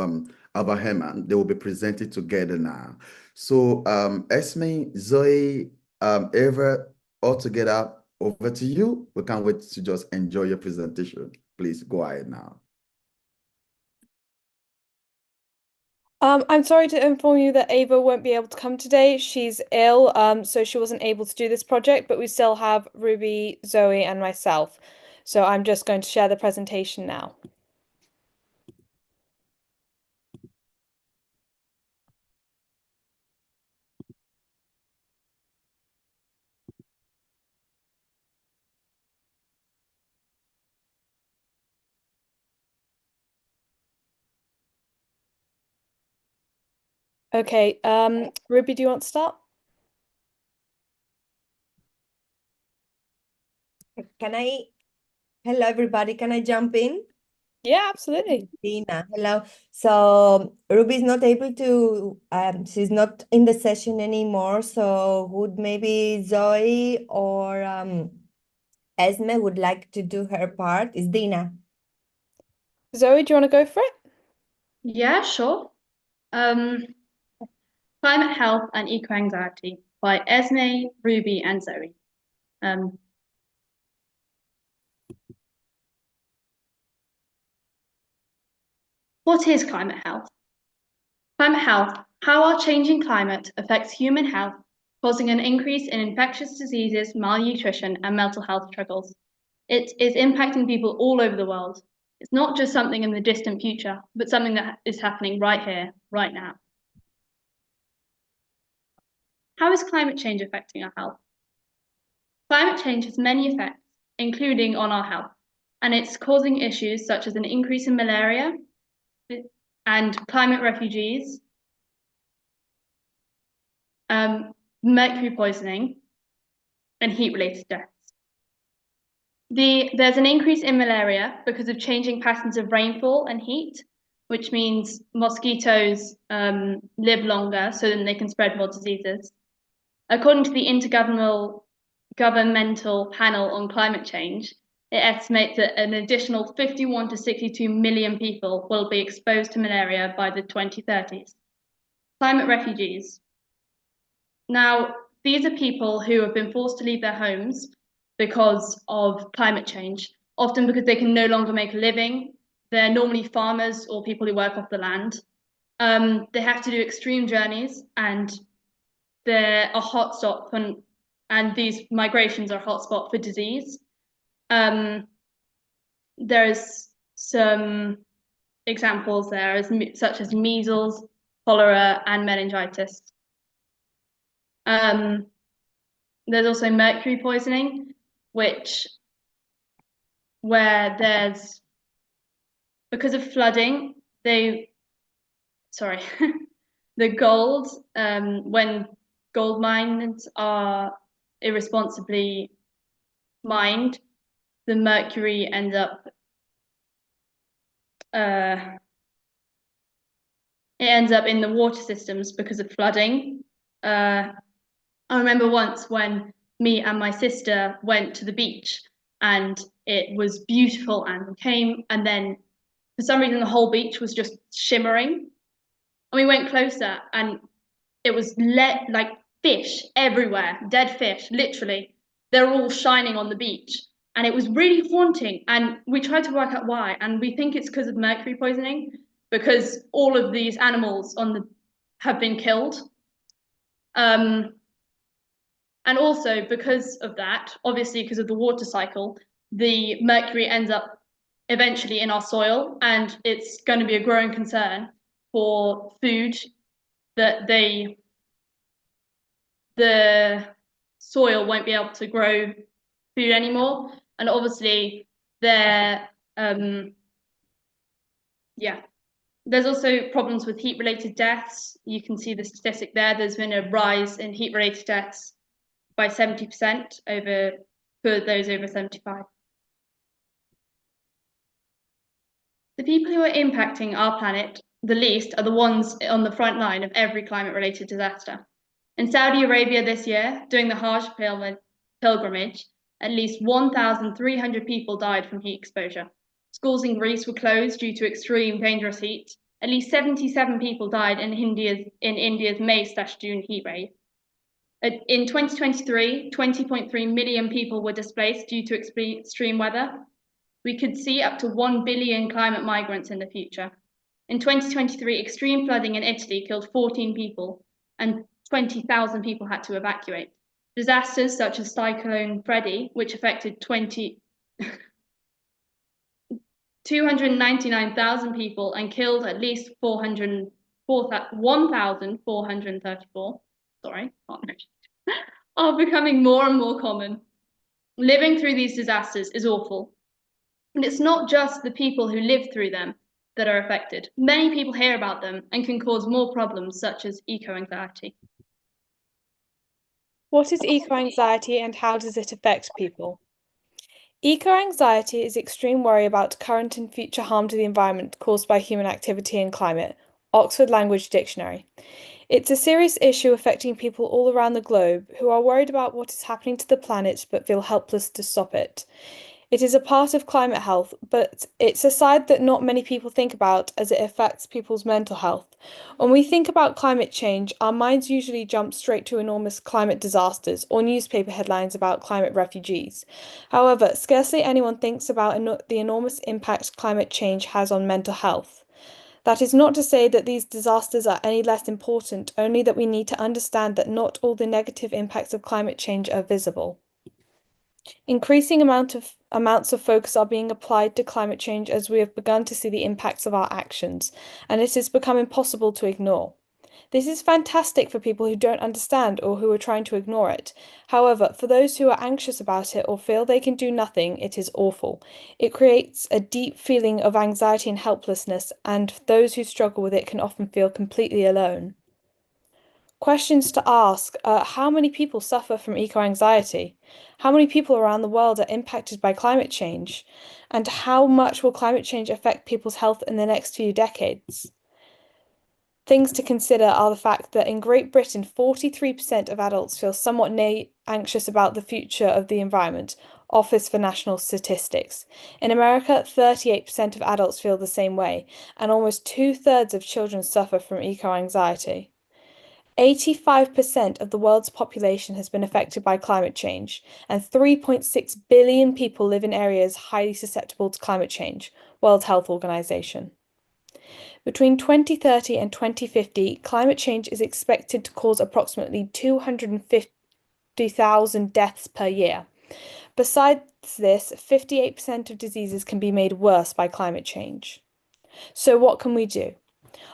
Abba Herman. They will be presented together now. So Esme, Zoe, Eva, all together, over to you. We can't wait to just enjoy your presentation. Please go ahead now. I'm sorry to inform you that Ava won't be able to come today. She's ill, so she wasn't able to do this project, but we still have Ruby, Zoe, and myself. So I'm just going to share the presentation now. Okay, Ruby, do you want to start? Hello everybody, can I jump in? Yeah, absolutely. Dina, hello. So Ruby is not able to, she's not in the session anymore. So would maybe Zoe or Esme would like to do her part? Is Dina? Zoe, do you want to go for it? Yeah, sure. Climate Health and Eco-Anxiety by Esme, Ruby, and Zoe. What is climate health? Climate health, how our changing climate affects human health, causing an increase in infectious diseases, malnutrition, and mental health struggles. It is impacting people all over the world. It's not just something in the distant future, but something that is happening right here, right now. How is climate change affecting our health? Climate change has many effects, including on our health, and it's causing issues such as an increase in malaria and climate refugees, mercury poisoning, and heat-related deaths. There's an increase in malaria because of changing patterns of rainfall and heat, which means mosquitoes live longer so then they can spread more diseases. According to the Intergovernmental Panel on Climate Change, it estimates that an additional 51 to 62 million people will be exposed to malaria by the 2030s. Climate refugees. Now, these are people who have been forced to leave their homes because of climate change, often because they can no longer make a living. They're normally farmers or people who work off the land. They have to do extreme journeys, and they're a hotspot and these migrations are a hotspot for disease. There's some examples there, such as measles, cholera, and meningitis. There's also mercury poisoning, where there's, because of flooding, the gold, when gold mines are irresponsibly mined, the mercury ends up it ends up in the water systems because of flooding. I remember once when me and my sister went to the beach and it was beautiful and we came, and then for some reason the whole beach was just shimmering. And we went closer and it was like fish everywhere, dead fish, literally. They're all shining on the beach. And it was really haunting. And we tried to work out why. And we think it's because of mercury poisoning, because all of these animals have been killed. And also because of that, obviously because of the water cycle, the mercury ends up eventually in our soil, and it's going to be a growing concern for food that the soil won't be able to grow food anymore. And obviously there's also problems with heat-related deaths. You can see the statistic there. There's been a rise in heat-related deaths by 70% for those over 75. The people who are impacting our planet the least are the ones on the front line of every climate-related disaster. In Saudi Arabia this year, during the Hajj pilgrimage, at least 1,300 people died from heat exposure. Schools in Greece were closed due to extreme dangerous heat. At least 77 people died in India's May/June heat wave. In 2023, 20.3 million people were displaced due to extreme weather. We could see up to 1 billion climate migrants in the future. In 2023, extreme flooding in Italy killed 14 people and 20,000 people had to evacuate. Disasters such as Cyclone Freddy, which affected 299,000 people and killed at least 1,434, are becoming more and more common. Living through these disasters is awful. And it's not just the people who live through them that are affected. Many people hear about them and can cause more problems such as eco-anxiety. What is eco-anxiety and how does it affect people? Eco-anxiety is extreme worry about current and future harm to the environment caused by human activity and climate. Oxford Language Dictionary. It's a serious issue affecting people all around the globe who are worried about what is happening to the planet but feel helpless to stop it. It is a part of climate health, but it's a side that not many people think about as it affects people's mental health. When we think about climate change, our minds usually jump straight to enormous climate disasters or newspaper headlines about climate refugees. However, scarcely anyone thinks about the enormous impact climate change has on mental health. That is not to say that these disasters are any less important, only that we need to understand that not all the negative impacts of climate change are visible. Increasing amounts of focus are being applied to climate change as we have begun to see the impacts of our actions, and it has become impossible to ignore. This is fantastic for people who don't understand or who are trying to ignore it. However, for those who are anxious about it or feel they can do nothing, it is awful. It creates a deep feeling of anxiety and helplessness, and those who struggle with it can often feel completely alone. Questions to ask are how many people suffer from eco-anxiety? How many people around the world are impacted by climate change? And how much will climate change affect people's health in the next few decades? Things to consider are the fact that in Great Britain, 43% of adults feel somewhat anxious about the future of the environment, Office for National Statistics. In America, 38% of adults feel the same way, and almost 2/3 of children suffer from eco-anxiety. 85% of the world's population has been affected by climate change, and 3.6 billion people live in areas highly susceptible to climate change, World Health Organization. Between 2030 and 2050, climate change is expected to cause approximately 250,000 deaths per year. Besides this, 58% of diseases can be made worse by climate change. So what can we do?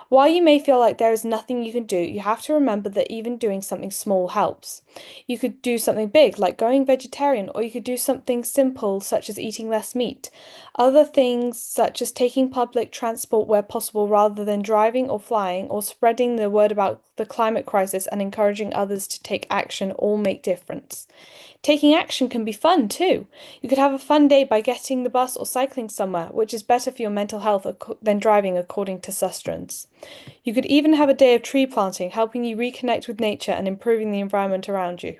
While you may feel like there is nothing you can do, you have to remember that even doing something small helps. You could do something big, like going vegetarian, or you could do something simple, such as eating less meat. Other things, such as taking public transport where possible rather than driving or flying, or spreading the word about the climate crisis and encouraging others to take action, all make difference. Taking action can be fun too. You could have a fun day by getting the bus or cycling somewhere, which is better for your mental health than driving, according to Sustrans. You could even have a day of tree planting, helping you reconnect with nature and improving the environment around you.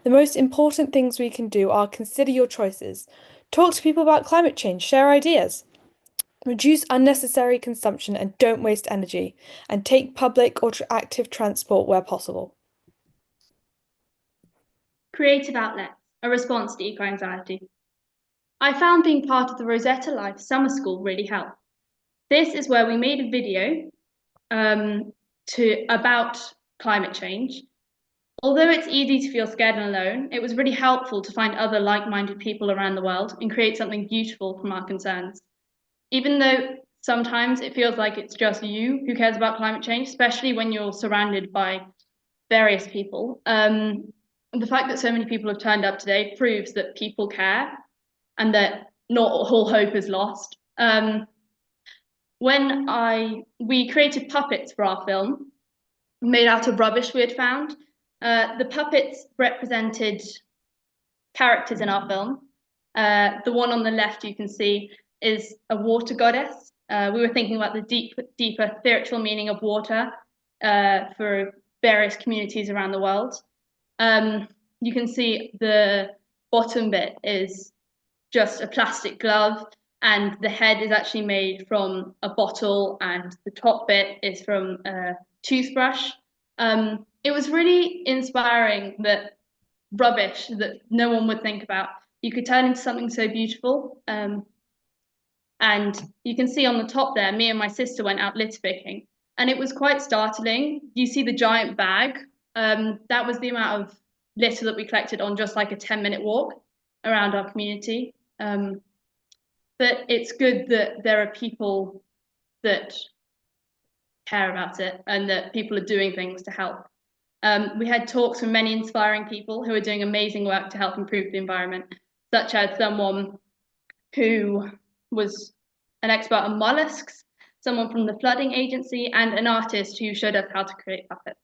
The most important things we can do are consider your choices. Talk to people about climate change, share ideas. Reduce unnecessary consumption and don't waste energy, and take public or active transport where possible. Creative outlets, a response to eco-anxiety. I found being part of the Rosetta Life summer school really helped. This is where we made a video about climate change. Although it's easy to feel scared and alone, it was really helpful to find other like-minded people around the world and create something beautiful from our concerns. Even though sometimes it feels like it's just you who cares about climate change, especially when you're surrounded by various people. The fact that so many people have turned up today proves that people care and that not all hope is lost. We created puppets for our film, made out of rubbish we had found. The puppets represented characters in our film. The one on the left you can see is a water goddess. We were thinking about the deeper spiritual meaning of water for various communities around the world. You can see the bottom bit is just a plastic glove, and the head is actually made from a bottle, and the top bit is from a toothbrush. It was really inspiring that rubbish that no one would think about, you could turn into something so beautiful. And you can see on the top there, me and my sister went out litter picking, and it was quite startling. You see the giant bag. That was the amount of litter that we collected on just like a 10-minute walk around our community. But it's good that there are people that care about it and that people are doing things to help. We had talks from many inspiring people who are doing amazing work to help improve the environment, such as someone who was an expert on mollusks, someone from the flooding agency, and an artist who showed us how to create puppets.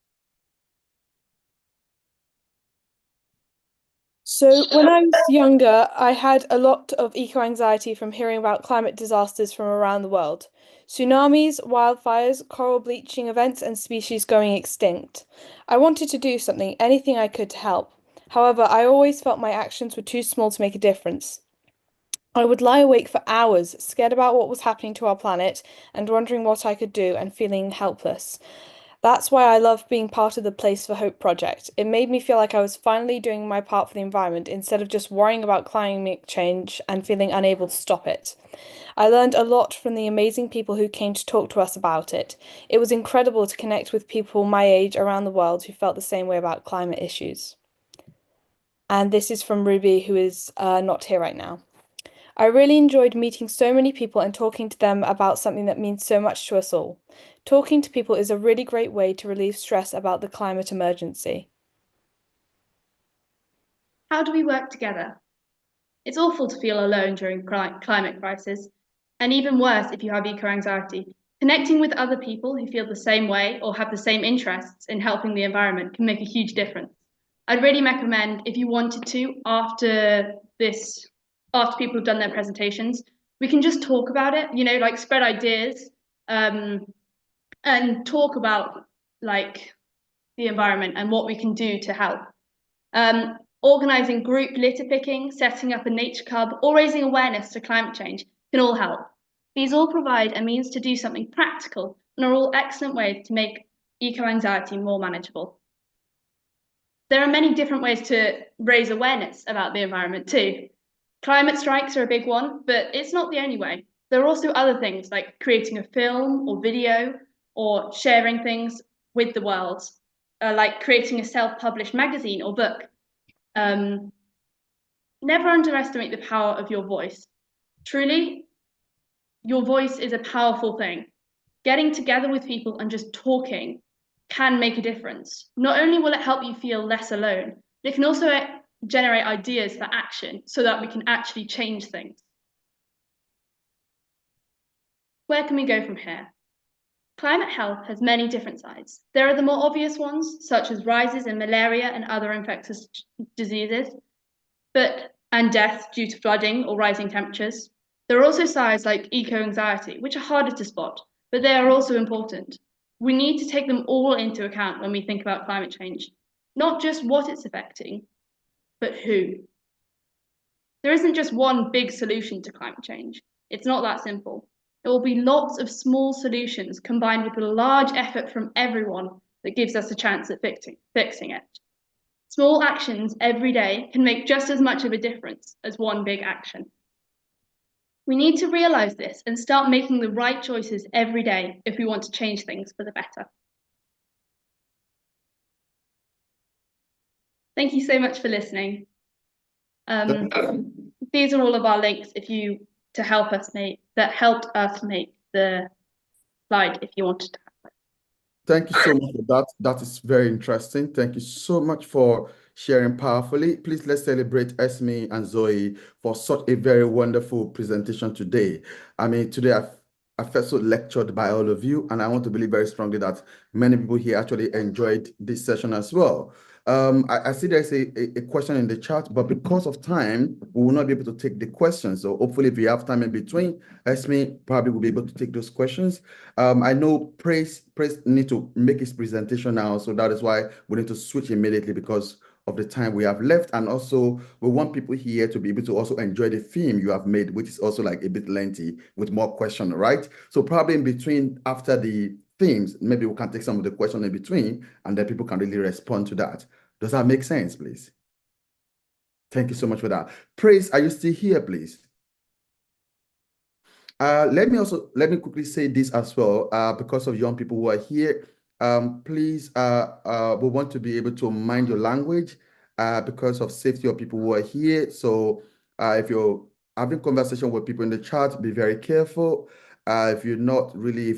So, when I was younger, I had a lot of eco-anxiety from hearing about climate disasters from around the world. Tsunamis, wildfires, coral bleaching events, and species going extinct. I wanted to do something, anything I could to help. However, I always felt my actions were too small to make a difference. I would lie awake for hours, scared about what was happening to our planet and wondering what I could do and feeling helpless. That's why I love being part of the Place for Hope project. It made me feel like I was finally doing my part for the environment instead of just worrying about climate change and feeling unable to stop it. I learned a lot from the amazing people who came to talk to us about it. It was incredible to connect with people my age around the world who felt the same way about climate issues. And this is from Ruby, who is not here right now. I really enjoyed meeting so many people and talking to them about something that means so much to us all. Talking to people is a really great way to relieve stress about the climate emergency. How do we work together? It's awful to feel alone during climate crisis, and even worse if you have eco-anxiety. Connecting with other people who feel the same way or have the same interests in helping the environment can make a huge difference. I'd really recommend, if you wanted to, after people have done their presentations, we can just talk about it, like spread ideas, and talk about like the environment and what we can do to help. Organising group litter picking, setting up a nature club, or raising awareness to climate change can all help. These all provide a means to do something practical and are all excellent ways to make eco-anxiety more manageable. There are many different ways to raise awareness about the environment too. Climate strikes are a big one, but it's not the only way. There are also other things like creating a film or video or sharing things with the world, like creating a self-published magazine or book. Never underestimate the power of your voice. Truly, your voice is a powerful thing. Getting together with people and just talking can make a difference. Not only will it help you feel less alone, but it can also generate ideas for action so that we can actually change things. Where can we go from here? Climate health has many different sides. There are the more obvious ones, such as rises in malaria and other infectious diseases, and death due to flooding or rising temperatures. There are also sides like eco-anxiety, which are harder to spot, but they are also important. We need to take them all into account when we think about climate change, not just what it's affecting, but who. There isn't just one big solution to climate change. It's not that simple. There will be lots of small solutions combined with a large effort from everyone that gives us a chance at fixing it. Small actions every day can make just as much of a difference as one big action. We need to realize this and start making the right choices every day if we want to change things for the better. Thank you so much for listening. These are all of our links that helped us make the slide if you wanted to. Thank you so much for that. That is very interesting. Thank you so much for sharing powerfully. Please let's celebrate Esme and Zoe for such a very wonderful presentation today. I mean, today I felt so lectured by all of you, and I want to believe very strongly that many people here actually enjoyed this session as well. I see there's a question in the chat, but because of time, we will not be able to take the questions. So hopefully if we have time in between, Esme probably will be able to take those questions. I know Praise need to make his presentation now, so that is why we need to switch immediately because of the time we have left. And also we want people here to be able to also enjoy the theme you have made, which is also like a bit lengthy with more questions, right? So probably in between, after the themes, maybe we can take some of the questions in between and then people can really respond to that. Does that make sense, please? Thank you so much for that. Praise, are you still here, please? Let me quickly say this as well, because of young people who are here. Please, we want to be able to mind your language, because of safety of people who are here. So, if you're having conversation with people in the chat, be very careful. If you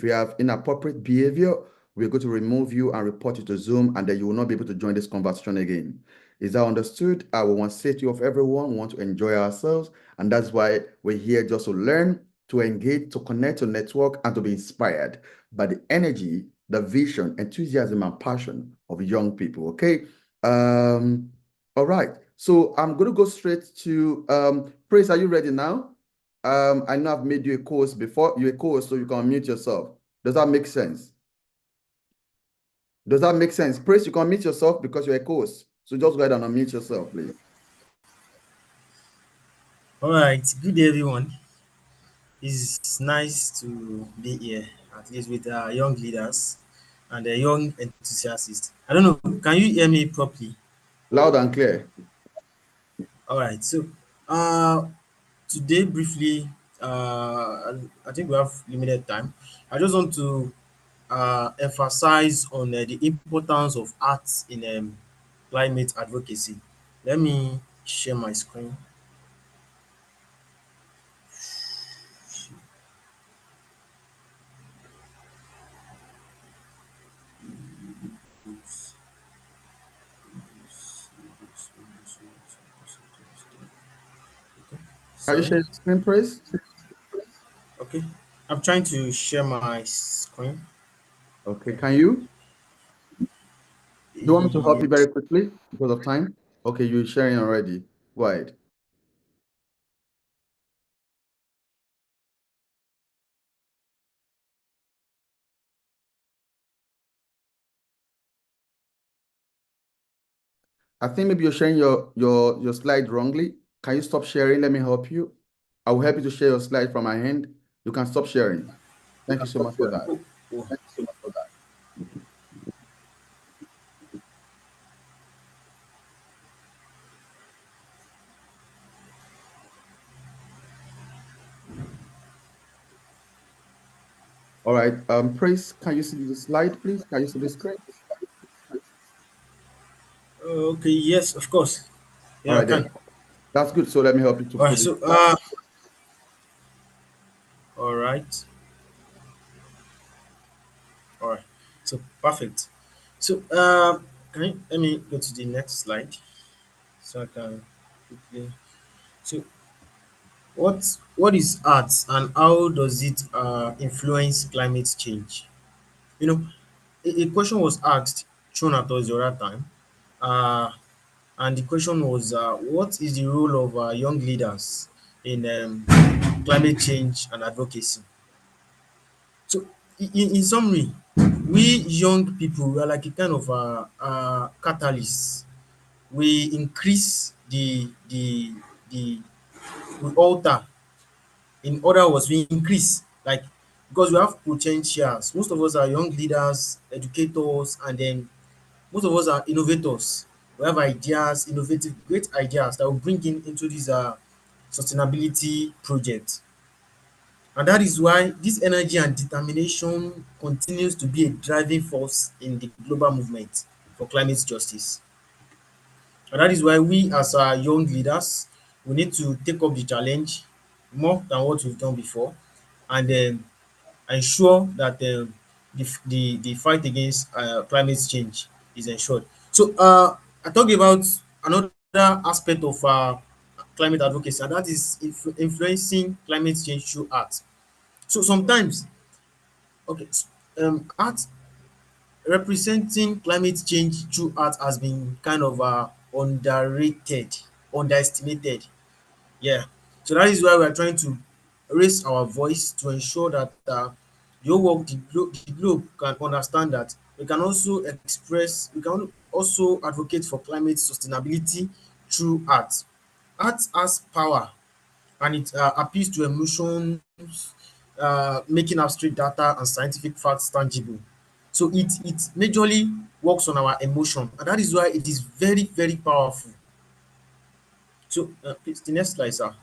have inappropriate behavior, we're going to remove you and report you to Zoom, and then you will not be able to join this conversation again. Is that understood? We want safety of everyone. We want to enjoy ourselves, and that's why we're here just to learn, to engage, to connect, to network, and to be inspired by the energy, the vision, enthusiasm, and passion of young people, okay? All right. So I'm going to go straight to Praise. Are you ready now? I know I've made you a co-host before. You're a co-host, so you can unmute yourself. Does that make sense? Does that make sense? Praise, you can unmute yourself because you're a co-host. So just go ahead and unmute yourself, please. All right, good day, everyone. It's nice to be here, at least with young leaders and young enthusiasts. I don't know, can you hear me properly? Loud and clear. All right, so uh, today, briefly, I think we have limited time. I just want to emphasize on the importance of arts in climate advocacy. Let me share my screen. Are you Sorry. sharing screen, Praise? Okay, I'm trying to share my screen. Okay, can you? Do you want me to help you Yes. very quickly because of time? Okay, you're sharing already. Go ahead. I think maybe you're sharing your slide wrongly. Can you stop sharing? Let me help you. I will help you to share your slide from my hand. You can stop sharing. Thank you so much for that. Oh, All right. Praise, can you see the slide, please? Can you see the screen? okay, yes, of course. All Yeah, I right can. then. That's good. So let me help you to All right, put it. so all right, all right. So perfect. So can you let me go to the next slide so I can quickly. So what is arts and how does it influence climate change? You know, a question was asked thrown at us the other time. Uh, and the question was, what is the role of young leaders in climate change and advocacy? So, in summary, we young people we are like a kind of catalyst. We increase the we alter. In other words, we increase like because we have potentials. Most of us are young leaders, educators, and then most of us are innovators. We have ideas, innovative, great ideas that will bring in into this sustainability project. And that is why this energy and determination continues to be a driving force in the global movement for climate justice. And that is why we as our young leaders, we need to take up the challenge more than what we've done before and ensure that the fight against climate change is ensured. So I talk about another aspect of climate advocacy, and that is influencing climate change through art. So sometimes, okay, art representing climate change through art has been kind of underrated, underestimated. Yeah. So that is why we are trying to raise our voice to ensure that the whole world, the globe can understand that we can also express, we can also advocate for climate sustainability through art. Art has power and it appeals to emotions, making abstract data and scientific facts tangible. So it majorly works on our emotion, and that is why it is very, very powerful. So please, the next slide, sir.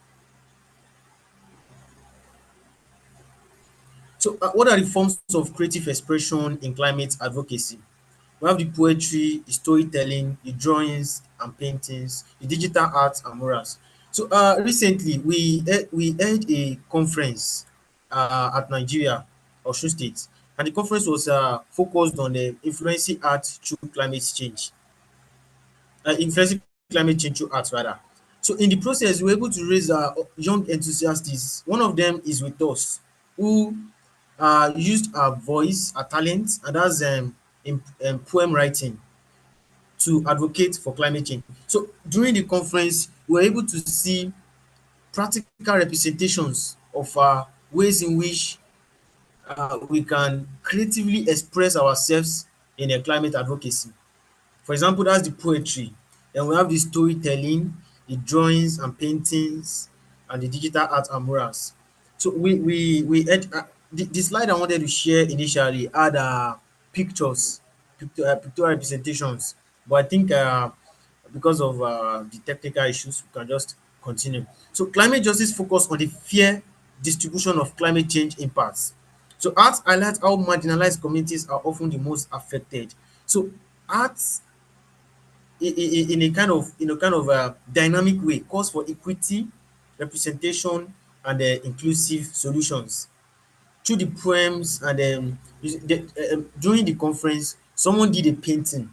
So, what are the forms of creative expression in climate advocacy? We have the poetry, the storytelling, the drawings and paintings, the digital arts and murals. So, recently we held a conference at Nigeria, Osun State, and the conference was focused on influencing art through climate change, influencing climate change through art rather. So, in the process, we were able to raise young enthusiasts. One of them is with us, who used her voice, her talent, and that's in poem writing. to advocate for climate change. So during the conference, we were able to see practical representations of ways in which we can creatively express ourselves in a climate advocacy. For example, that's the poetry. Then we have the storytelling, the drawings and paintings, and the digital art and murals. So we had the slide I wanted to share initially had pictures, pictorial representations, but I think because of the technical issues, we can just continue. So climate justice focus on the fair distribution of climate change impacts. So art highlights how marginalized communities are often the most affected. So art in a kind of dynamic way calls for equity, representation, and inclusive solutions through the poems. And during the conference, someone did a painting.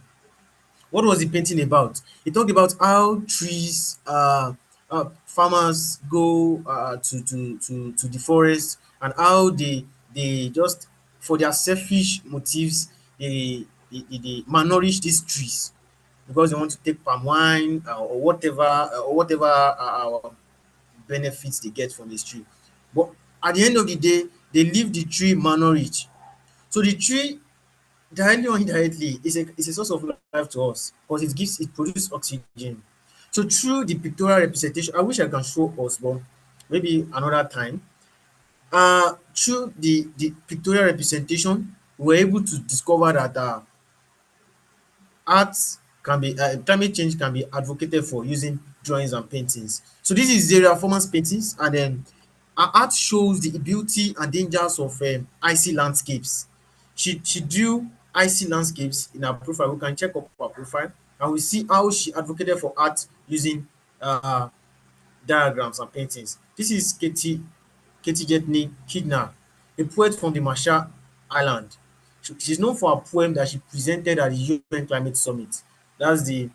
What was the painting about? He talked about how trees, farmers go to the forest, and how they just, for their selfish motives, they malnourish these trees because they want to take palm wine or whatever benefits they get from this tree. But at the end of the day, they leave the tree malnourished. So the tree, directly or indirectly, is a source of life to us because it produces oxygen. So through the pictorial representation, I wish I can show us, but maybe another time. Through the pictorial representation, we're able to discover that art can be climate change can be advocated for using drawings and paintings. So this is Zaria Forman's paintings, and then her art shows the beauty and dangers of icy landscapes. She drew icy landscapes in her profile. We can check up her profile and we see how she advocated for art using diagrams and paintings. This is Katie Jetney Kidner, a poet from the Marshall Island. She's known for a poem that she presented at the UN Climate Summit. That's the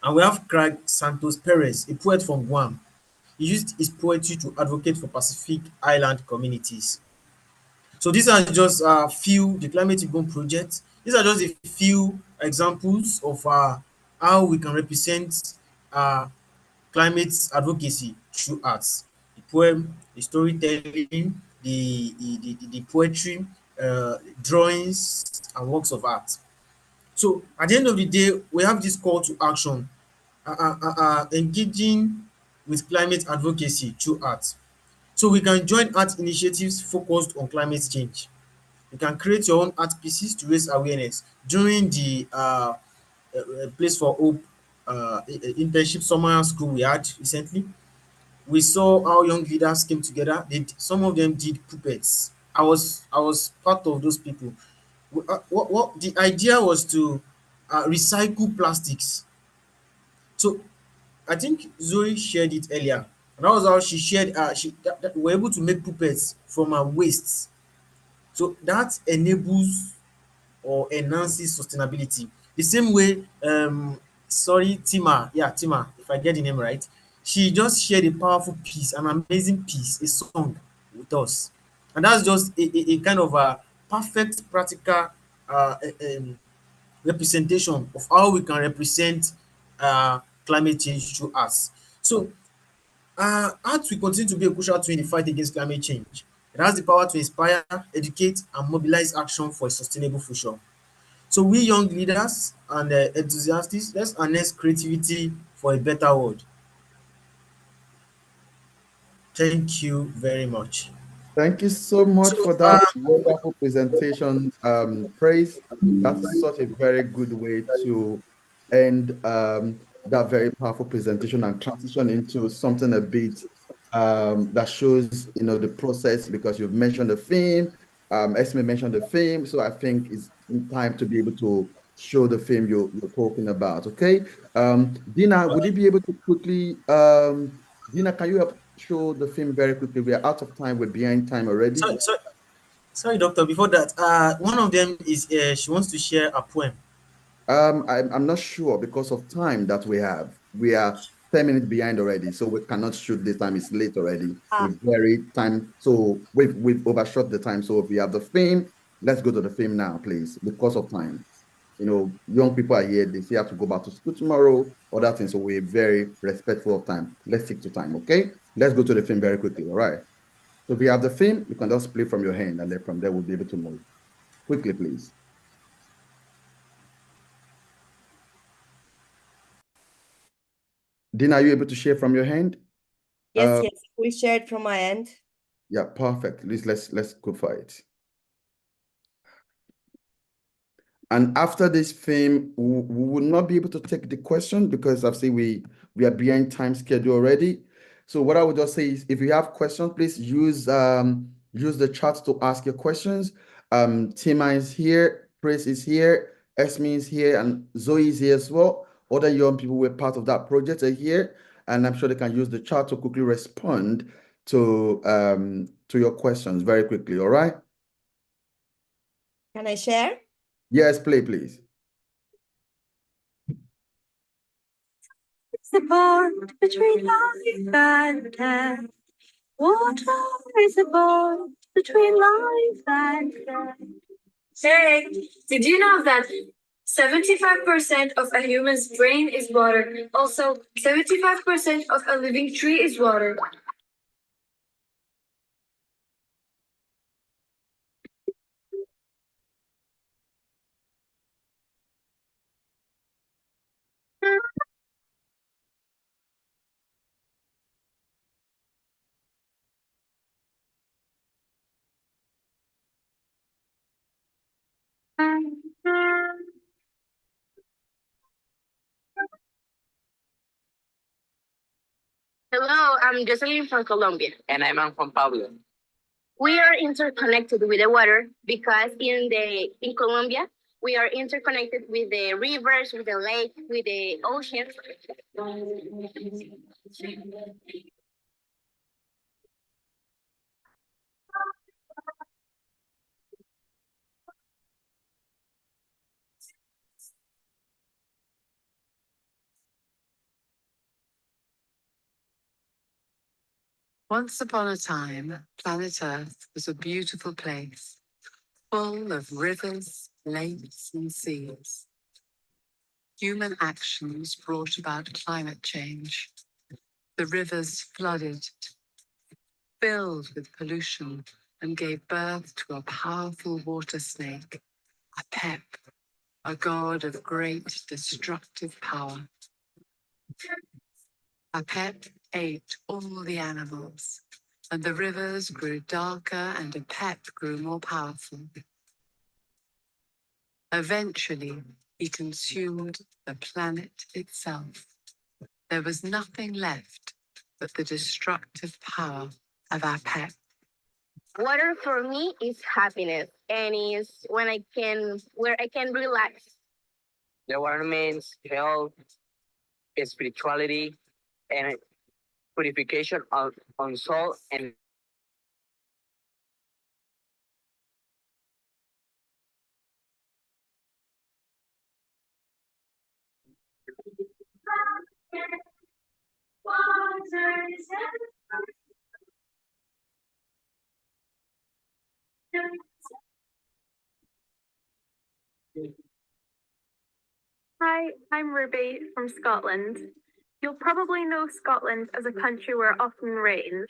And we have Craig Santos Perez, a poet from Guam. He used his poetry to advocate for Pacific Island communities. So these are just a few, the Climate Boom Project. These are just a few examples of how we can represent uh, climate advocacy through arts. The poem, the storytelling, the poetry, drawings, and works of art. So at the end of the day, we have this call to action, engaging with climate advocacy through art. So we can join art initiatives focused on climate change. You can create your own art pieces to raise awareness. During the Place for Hope internship summer school we had recently, we saw how young leaders came together. Some of them did puppets. I was part of those people. What the idea was to recycle plastics. So I think Zoe shared it earlier. And that was how she shared. We were able to make puppets from her waste. So that enables or enhances sustainability. The same way, Tima, if I get the name right, she just shared a powerful piece, an amazing piece, a song with us. And that's just a kind of a perfect practical uh, um, representation of how we can represent climate change through us. So art will continue to be a crucial tool in the fight against climate change. It has the power to inspire, educate, and mobilize action for a sustainable future. So we young leaders and enthusiasts, let's harness creativity for a better world. Thank you very much. Thank you so much for that wonderful presentation, Praise. That's such a very good way to end that very powerful presentation and transition into something a bit that shows, the process, because you've mentioned the theme, Esme mentioned the theme, so I think it's time to be able to show the theme you're talking about, okay? Dina, would you be able to quickly Dina, can you help show the film very quickly? We are out of time. We're behind time already. Sorry, doctor. Before that, one of them is she wants to share a poem. I'm not sure because of time that we have. We are 10 minutes behind already, so we cannot shoot this time. It's late already. We've very time, so we've overshot the time. So if we have the film, let's go to the film now, please, because of time. young people are here, they still have to go back to school tomorrow, other things. So we're very respectful of time. Let's stick to time, okay? Let's go to the film very quickly, all right? So if you have the film, you can just play from your hand, and then from there we'll be able to move. Quickly, please. Dean, are you able to share from your hand? Yes, we shared from my end. Yeah, perfect. Let's go for it. And after this film, we will not be able to take the question because I've said we are behind time schedule already. So what I would just say is, if you have questions, please use the chat to ask your questions. Tima is here, Praise is here, Esme is here, and Zoe is here as well. Other young people who were part of that project are here, and I'm sure they can use the chat to quickly respond to your questions very quickly. All right? Can I share? Yes, play, please. It's the bond between life and death. Water is a bond between life and death. Hey, did you know that 75% of a human's brain is water? Also, 75% of a living tree is water. Hello, I'm Jocelyn from Colombia. And I'm from Pablo. We are interconnected with the water because in Colombia, we are interconnected with the rivers, with the lake, with the ocean. Once upon a time, planet Earth was a beautiful place, full of rivers, lakes, and seas. Human actions brought about climate change. The rivers flooded, filled with pollution, and gave birth to a powerful water snake, a pep, a god of great destructive power. Apep ate all the animals, and the rivers grew darker and Apep grew more powerful. Eventually, he consumed the planet itself. There was nothing left but the destructive power of Apep. Water for me is happiness, and is where I can relax. The water means health, spirituality, and purification on soul and Hi, I'm Ruby from Scotland. You'll probably know Scotland as a country where it often rains.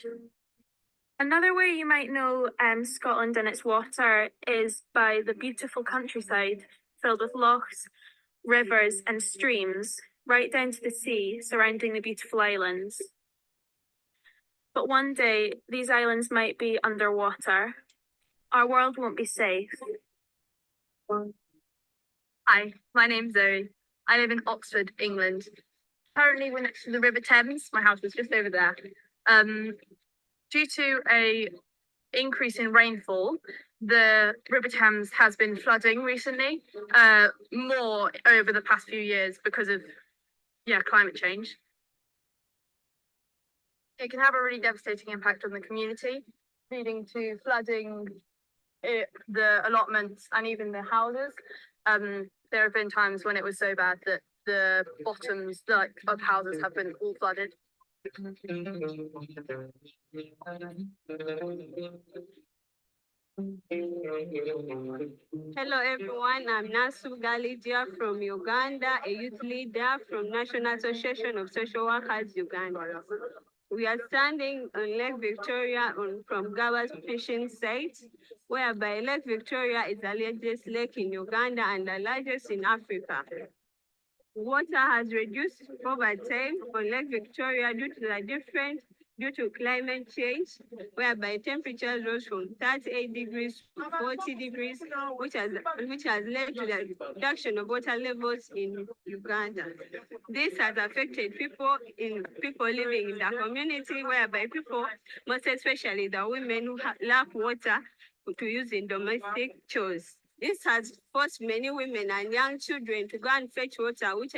Another way you might know Scotland and its water is by the beautiful countryside filled with lochs, rivers, and streams, right down to the sea surrounding the beautiful islands. But one day, these islands might be underwater. Our world won't be safe. Hi, my name's Zoe. I live in Oxford, England. Currently, we're next to the River Thames. My house is just over there. Due to a increase in rainfall, the River Thames has been flooding recently, more over the past few years because of climate change. It can have a really devastating impact on the community, leading to flooding the allotments and even the houses. There have been times when it was so bad that the bottoms of houses have been all flooded. Hello everyone, I'm Nasu Galidia from Uganda, a youth leader from National Association of Social Workers Uganda. We are standing on Lake Victoria from Gsahw's fishing site, whereby Lake Victoria is the largest lake in Uganda and the largest in Africa. Water has reduced over time on Lake Victoria due to climate change, whereby temperatures rose from 38 degrees to 40 degrees, which has led to the reduction of water levels in Uganda. This has affected people living in the community, whereby people, most especially the women who lack water to use in domestic chores. This has forced many women and young children to go and fetch water, which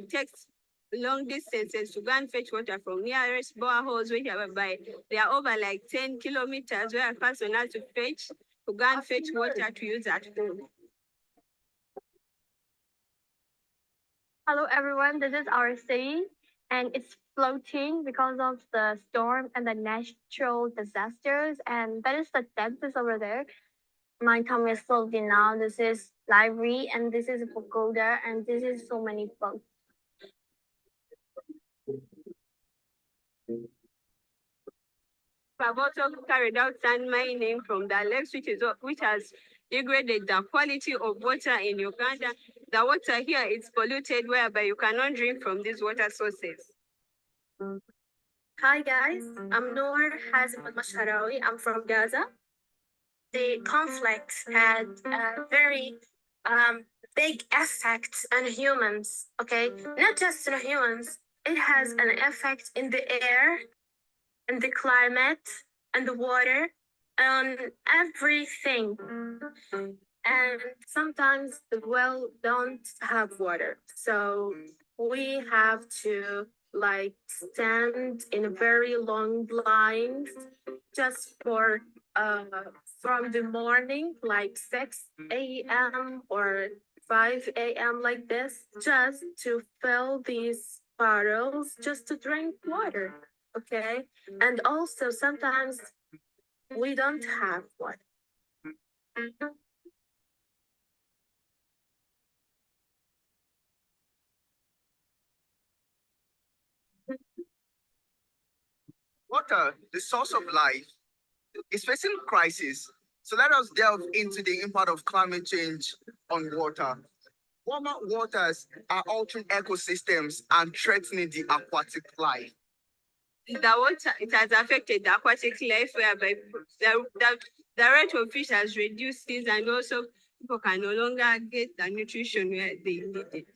takes long distances to go and fetch water from nearest boreholes, which are whereby they are over like 10 kilometers where a person has to go and fetch water to use at home. Hello everyone, this is our city and it's floating because of the storm and the natural disasters, and that is the dentist over there. My tongue is floating now. This is Library and this is Pagoda and this is so many boats. We have also carried out sand mining from the lakes, which has degraded the quality of water in Uganda. The water here is polluted, whereby you cannot drink from these water sources. Hi guys, I'm Noor Hazim al-Masharawi. I'm from Gaza. The conflict had a very big effect on humans, okay? Not just on humans, it has an effect in the air, in the climate, and the water, on everything. And sometimes the well don't have water. So we have to stand in a very long lines just for from the morning, like 6 a.m. or 5 a.m. like this, just to fill these bottles just to drink water. Okay. And also sometimes we don't have water. Water, the source of life, is facing crisis. So let us delve into the impact of climate change on water. Warmer waters are altering ecosystems and threatening the aquatic life. The water, it has affected the aquatic life, whereby the rate of fish has reduced, and also people can no longer get the nutrition where they need it.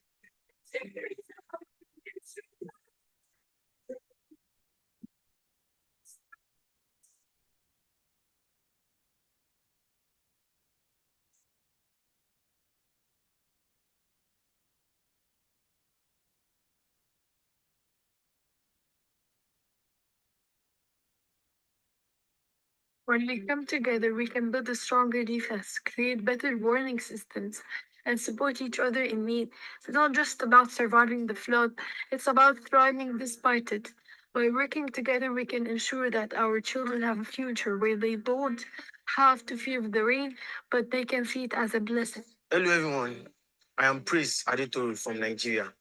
When we come together, we can build a stronger defense, create better warning systems, and support each other in need. It's not just about surviving the flood, it's about thriving despite it. By working together, we can ensure that our children have a future where they don't have to fear the rain, but they can see it as a blessing. Hello, everyone. I am Praise Adetoru from Nigeria.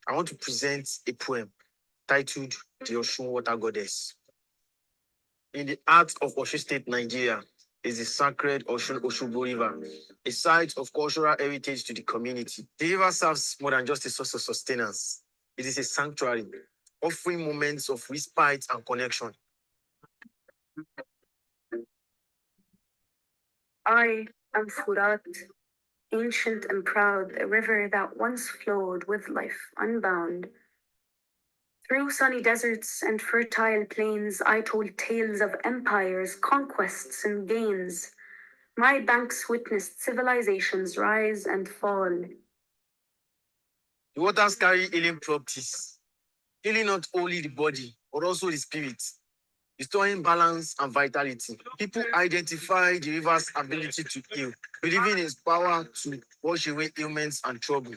I want to present a poem titled The Osun Water Goddess. In the heart of Osun State, Nigeria, is the sacred Osun Osogbo River, a site of cultural heritage to the community. The river serves more than just a source of sustenance. It is a sanctuary, offering moments of respite and connection. I am Furat, ancient and proud, a river that once flowed with life unbound. Through sunny deserts and fertile plains, I told tales of empires, conquests, and gains. My banks witnessed civilizations rise and fall. The waters carry healing properties, healing not only the body, but also the spirit, restoring balance and vitality. People identify the river's ability to heal, believing in its power to wash away ailments and trouble.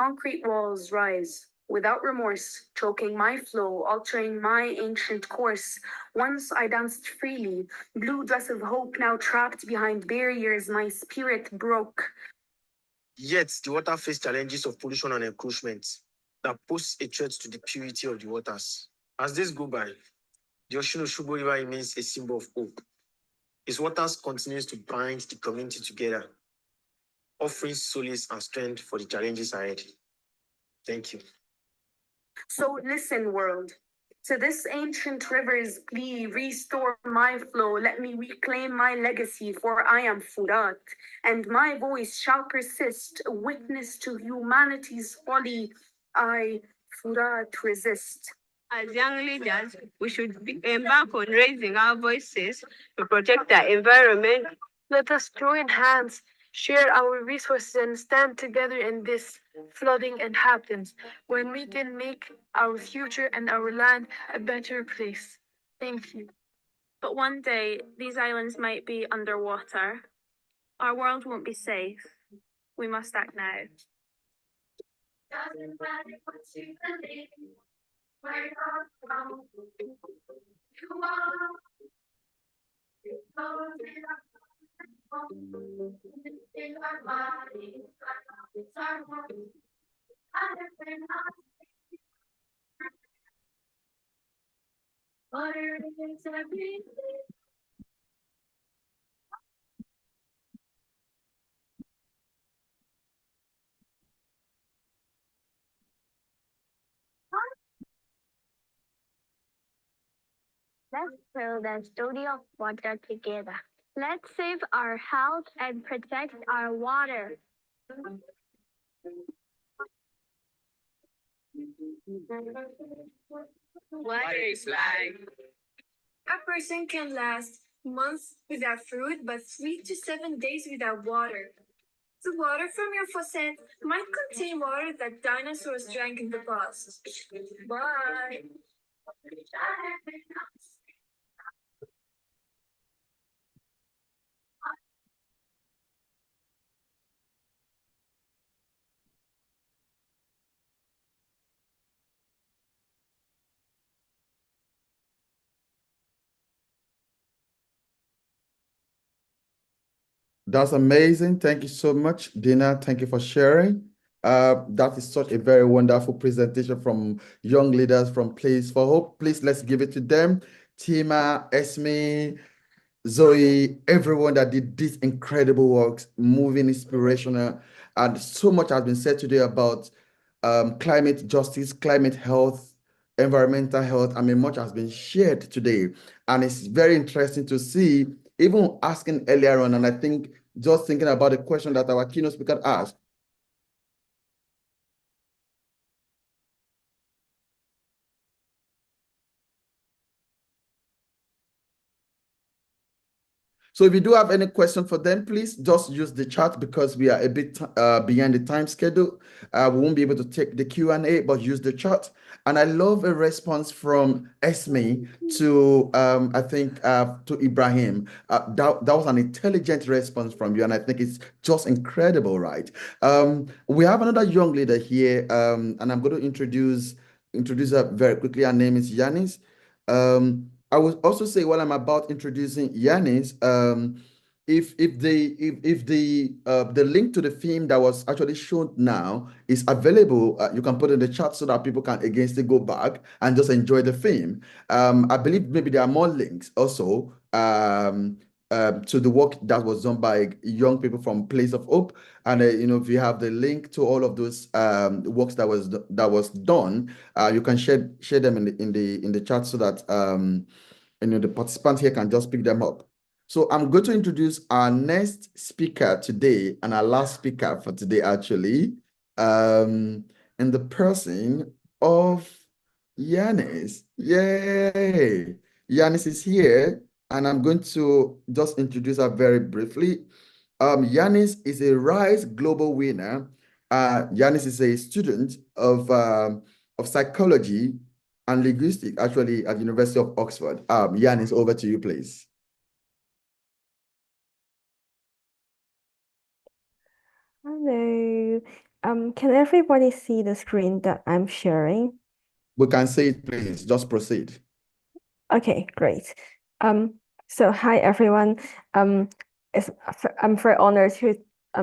Concrete walls rise, without remorse, choking my flow, altering my ancient course. Once I danced freely, blue dress of hope, now trapped behind barriers, my spirit broke. Yet the water faced challenges of pollution and encroachment that pose a threat to the purity of the waters. As days go by, the Osun Osogbo River remains a symbol of hope. Its waters continues to bind the community together, offering solace and strength for the challenges ahead. Thank you. So listen, world, to this ancient river's plea, restore my flow, let me reclaim my legacy, for I am Furat, and my voice shall persist, a witness to humanity's folly. I, Furat, resist. As young leaders, we should embark on raising our voices to protect our environment. Let us join hands, share our resources, and stand together in this flooding and happens, when we can make our future and our land a better place. Thank you. But one day, these islands might be underwater. Our world won't be safe. We must act now. Doesn't matter what you believe, where you're from, you are. You know in our bodies, it's our home. Water is everything. Let's tell the story of water together. Let's save our health and protect our water. Water is life. A person can last months without food, but 3 to 7 days without water. The water from your faucet might contain water that dinosaurs drank in the past. Bye. That's amazing. Thank you so much, Dina. Thank you for sharing. That is such a very wonderful presentation from young leaders from Place for Hope. Please, let's give it to them. Tima, Esme, Zoe, everyone that did these incredible works, moving, inspirational, and so much has been said today about climate justice, climate health, environmental health. I mean, much has been shared today, and it's very interesting to see, even asking earlier on, and I think just thinking about the question that our keynote speaker asked. So if you do have any question for them, please just use the chat because we are a bit behind the time schedule. We won't be able to take the Q&A, but use the chat. And I love a response from Esme to, I think, to Ibrahim. That was an intelligent response from you, and I think it's just incredible, right? We have another young leader here, and I'm going to introduce her very quickly. Her name is Yanis. I would also say while I'm about introducing Yanis, if the link to the film that was actually shown now is available, you can put in the chat so that people can again still go back and just enjoy the film. I believe maybe there are more links also to the work that was done by young people from Place of Hope, and if you have the link to all of those works that was done, you can share them in the chat so that the participants here can just pick them up. So I'm going to introduce our next speaker today and our last speaker for today, actually, in the person of Yanis. Yay! Yanis is here, and I'm going to just introduce her very briefly. Yanis is a RISE Global winner. Yanis is a student of psychology and linguistics, actually, at the University of Oxford. Yanis, over to you, please. Hello. Can everybody see the screen that I'm sharing? We can see it, please. Just proceed. Okay, great. So hi everyone. I'm very honored to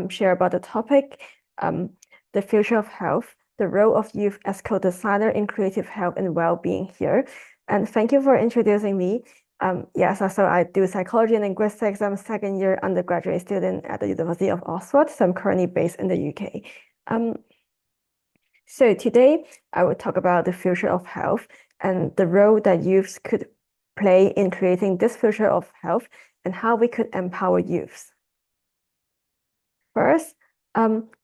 share about the topic, the future of health, the role of youth as co-designer in creative health and well-being here. And thank you for introducing me. Yes, so I do psychology and linguistics. I'm a second-year undergraduate student at the University of Oxford. So I'm currently based in the UK. So today I will talk about the future of health and the role that youths could play in creating this future of health and how we could empower youths. First,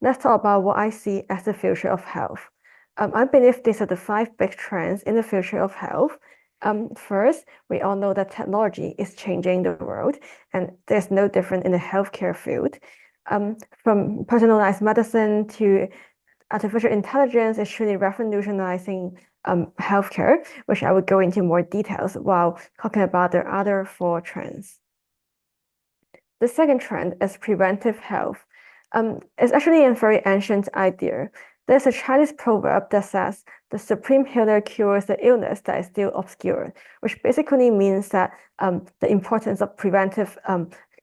let's talk about what I see as the future of health. I believe these are the 5 big trends in the future of health. First, we all know that technology is changing the world, and there's no different in the healthcare field. From personalized medicine to artificial intelligence is truly revolutionizing healthcare, which I will go into more details while talking about the other 4 trends. The second trend is preventive health. It's actually a very ancient idea. There's a Chinese proverb that says, the supreme healer cures the illness that is still obscure, which basically means that the importance of preventive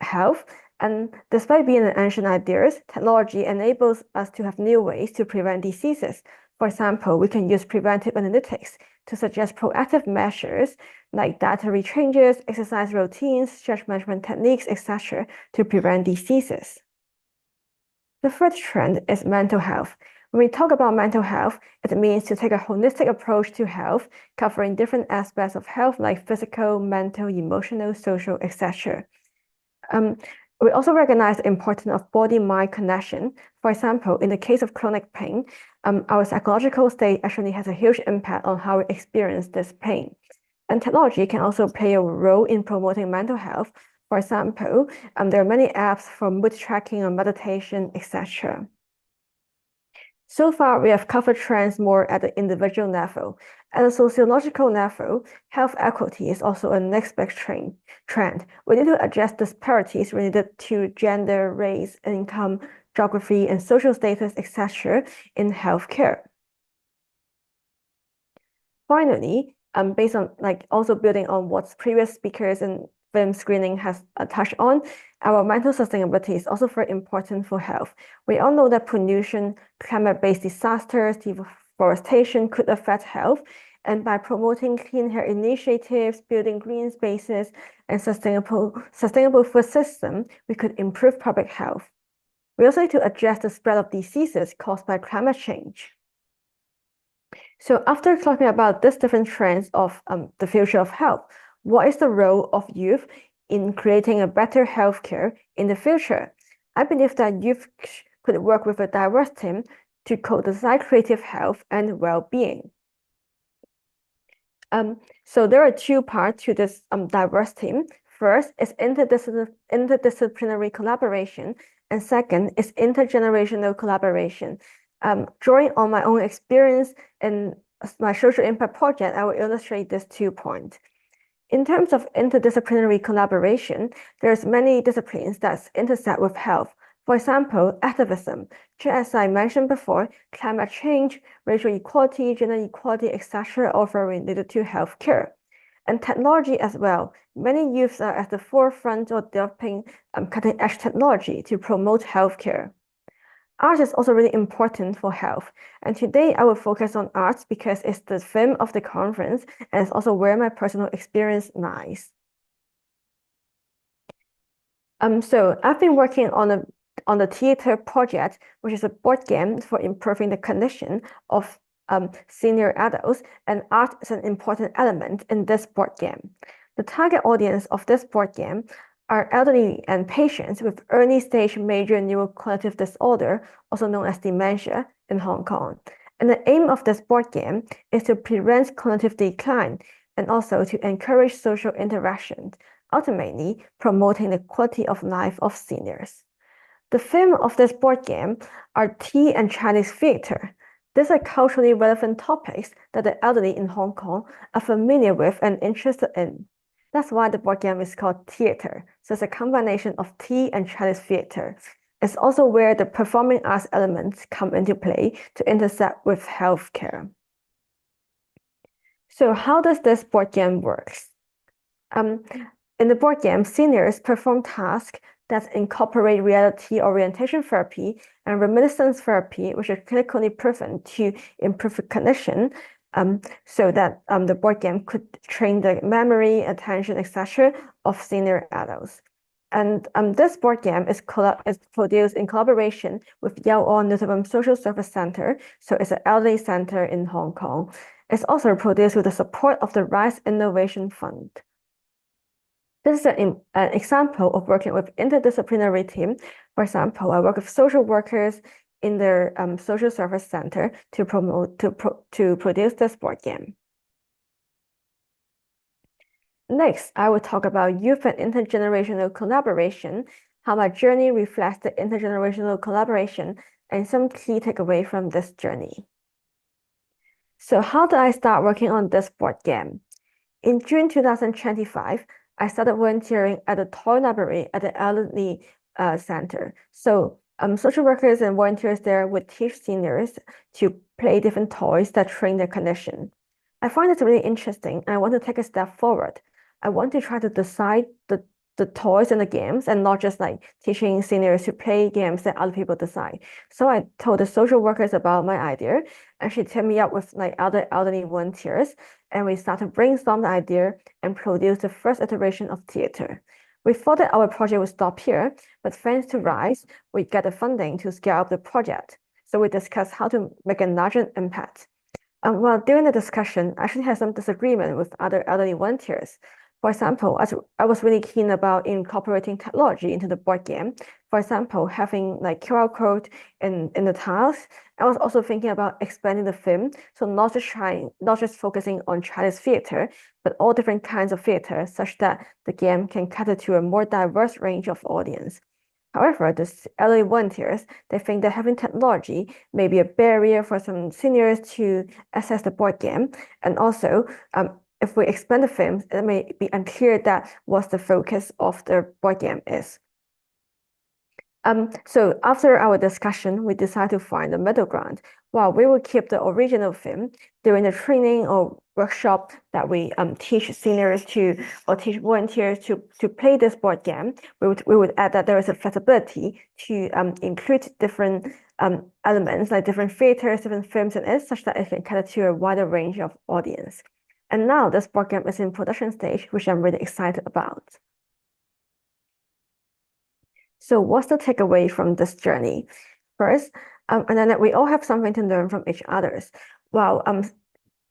health. And despite being an ancient idea, technology enables us to have new ways to prevent diseases. For example, we can use preventive analytics to suggest proactive measures like dietary changes, exercise routines, stress management techniques, etc., to prevent diseases. The third trend is mental health. When we talk about mental health, it means to take a holistic approach to health, covering different aspects of health like physical, mental, emotional, social, etc. We also recognize the importance of body-mind connection. For example, in the case of chronic pain, our psychological state actually has a huge impact on how we experience this pain. And technology can also play a role in promoting mental health. For example, there are many apps for mood tracking or meditation, etc. So far, we have covered trends more at the individual level. At a sociological level, health equity is also a next big trend. We need to address disparities related to gender, race, income, geography, and social status, etc. in healthcare. Finally, based on also building on what previous speakers and film screening has touched on, our mental sustainability is also very important for health. We all know that pollution, climate-based disasters, deforestation could affect health. And by promoting clean air initiatives, building green spaces, and sustainable food system, we could improve public health. We also need to address the spread of diseases caused by climate change. So after talking about these different trends of the future of health, what is the role of youth in creating a better healthcare in the future? I believe that youth could work with a diverse team to co-design creative health and well-being. So there are 2 parts to this diverse team. First is interdisciplinary collaboration, and second is intergenerational collaboration. Drawing on my own experience in my social impact project, I will illustrate these 2 points. In terms of interdisciplinary collaboration, there's many disciplines that intersect with health. For example, activism, as I mentioned before, climate change, racial equality, gender equality, etc., all very related to healthcare. And technology as well. Many youths are at the forefront of developing cutting-edge technology to promote healthcare. Art is also really important for health. And today I will focus on arts because it's the theme of the conference and it's also where my personal experience lies. So I've been working on the theater project, which is a board game for improving the condition of senior adults, and art is an important element in this board game. The target audience of this board game are elderly and patients with early stage major neurocognitive disorder, also known as dementia, in Hong Kong. And the aim of this board game is to prevent cognitive decline and also to encourage social interaction, ultimately promoting the quality of life of seniors. The theme of this board game are tea and Chinese theater. These are culturally relevant topics that the elderly in Hong Kong are familiar with and interested in. That's why the board game is called theater. So it's a combination of tea and Chinese theater. It's also where the performing arts elements come into play to intersect with healthcare. So how does this board game work? In the board game, seniors perform tasks that incorporate reality orientation therapy and reminiscence therapy, which are clinically proven to improve cognition, so that the board game could train the memory, attention, etc. of senior adults. And this board game is produced in collaboration with Gsahw Newsroom Social Service Center. So it's an elderly center in Hong Kong. It's also produced with the support of the Rise Innovation Fund. This is an example of working with interdisciplinary team. For example, I work with social workers in their social service center to produce this board game. Next, I will talk about youth and intergenerational collaboration, how my journey reflects the intergenerational collaboration, and some key takeaway from this journey. So how did I start working on this board game? In June 2025, I started volunteering at the toy library at the elderly center. So social workers and volunteers there would teach seniors to play different toys that train their cognition. I find this really interesting, and I want to take a step forward. I want to try to decide the toys and the games, and not just like teaching seniors to play games that other people decide. So I told the social workers about my idea, and she teamed me up with like other elderly volunteers, and we started brainstorm the idea and produce the first iteration of theater. We thought that our project would stop here, but thanks to RISE, we get the funding to scale up the project. So we discussed how to make a larger impact. Well, during the discussion, I actually had some disagreement with other elderly volunteers. For example, I was really keen about incorporating technology into the board game. For example, having like QR code in the tiles. I was also thinking about expanding the film, so not just focusing on Chinese theater, but all different kinds of theater, such that the game can cater to a more diverse range of audience. However, the elderly volunteers, they think that having technology may be a barrier for some seniors to access the board game, and also if we expand the films, it may be unclear that what the focus of the board game is. So after our discussion, we decided to find a middle ground. While we will keep the original film during the training or workshop that we teach seniors to or teach volunteers to play this board game, we would add that there is a flexibility to include different elements like different theaters, different films in it, such that it can cater to a wider range of audience. And now this board game is in production stage, which I'm really excited about. So what's the takeaway from this journey? First, and then we all have something to learn from each other's. Well,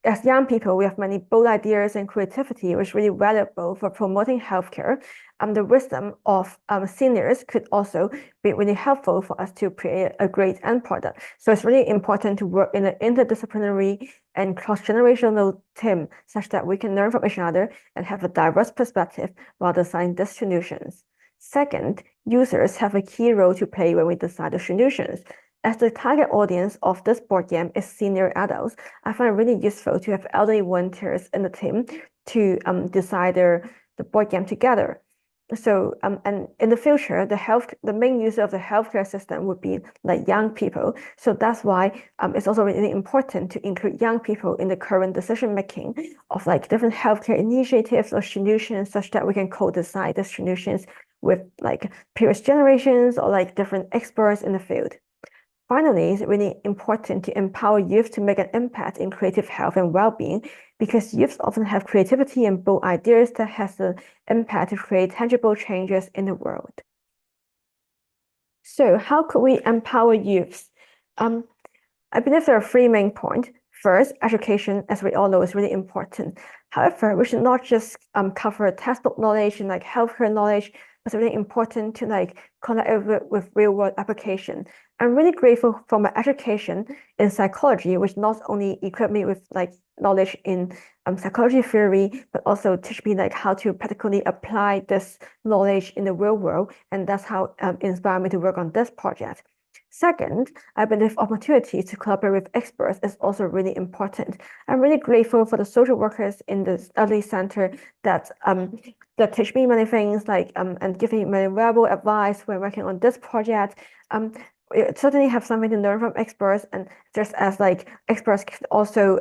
as young people, we have many bold ideas and creativity, which is really valuable for promoting healthcare. The wisdom of seniors could also be really helpful for us to create a great end product. So it's really important to work in an interdisciplinary and cross-generational team, such that we can learn from each other and have a diverse perspective while designing these solutions. Second, users have a key role to play when we decide the solutions. As the target audience of this board game is senior adults, I find it really useful to have elderly volunteers in the team to decide the board game together. So, and in the future, the main user of the healthcare system would be like young people. So that's why it's also really important to include young people in the current decision making of like different healthcare initiatives or solutions, such that we can co-decide the solutions with like previous generations or like different experts in the field. Finally, it's really important to empower youth to make an impact in creative health and well-being, because youth often have creativity and bold ideas that has the impact to create tangible changes in the world. So how could we empower youth? I believe there are three main points. First, education, as we all know, is really important. However, we should not just cover textbook knowledge and like healthcare knowledge. It's really important to like connect with real-world application. I'm really grateful for my education in psychology, which not only equipped me with like knowledge in psychology theory, but also teach me like how to practically apply this knowledge in the real world. And that's how inspired me to work on this project. Second, I believe opportunities to collaborate with experts is also really important. I'm really grateful for the social workers in the Elderly Center that teach me many things, like and give me many valuable advice when working on this project. We certainly have something to learn from experts, and just as like experts can also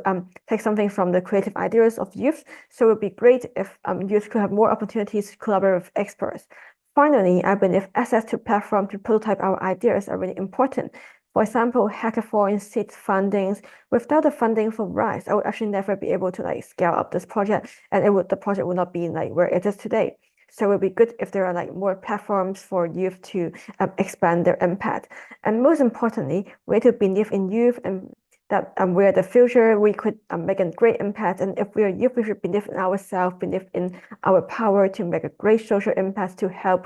take something from the creative ideas of youth. So it would be great if youth could have more opportunities to collaborate with experts. Finally, I believe access to platform to prototype our ideas are really important. For example, hackathons, seed fundings. Without the funding from RISE, I would actually never be able to like scale up this project, and the project would not be like where it is today. So it would be good if there are like more platforms for youth to expand their impact. And most importantly, we need to believe in youth and that we're the future, we could make a great impact. And if we are youth, we should believe in ourselves, believe in our power to make a great social impact to help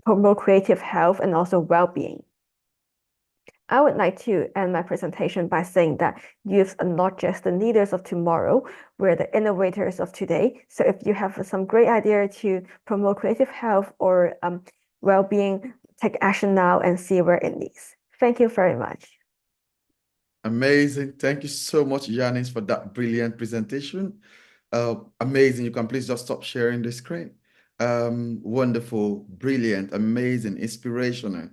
promote creative health and also well-being. I would like to end my presentation by saying that youths are not just the leaders of tomorrow, we're the innovators of today. So if you have some great idea to promote creative health or well-being, take action now and see where it leads. Thank you very much. Amazing. Thank you so much, Yanis, for that brilliant presentation. Amazing. You can please just stop sharing the screen. Wonderful, brilliant, amazing, inspirational.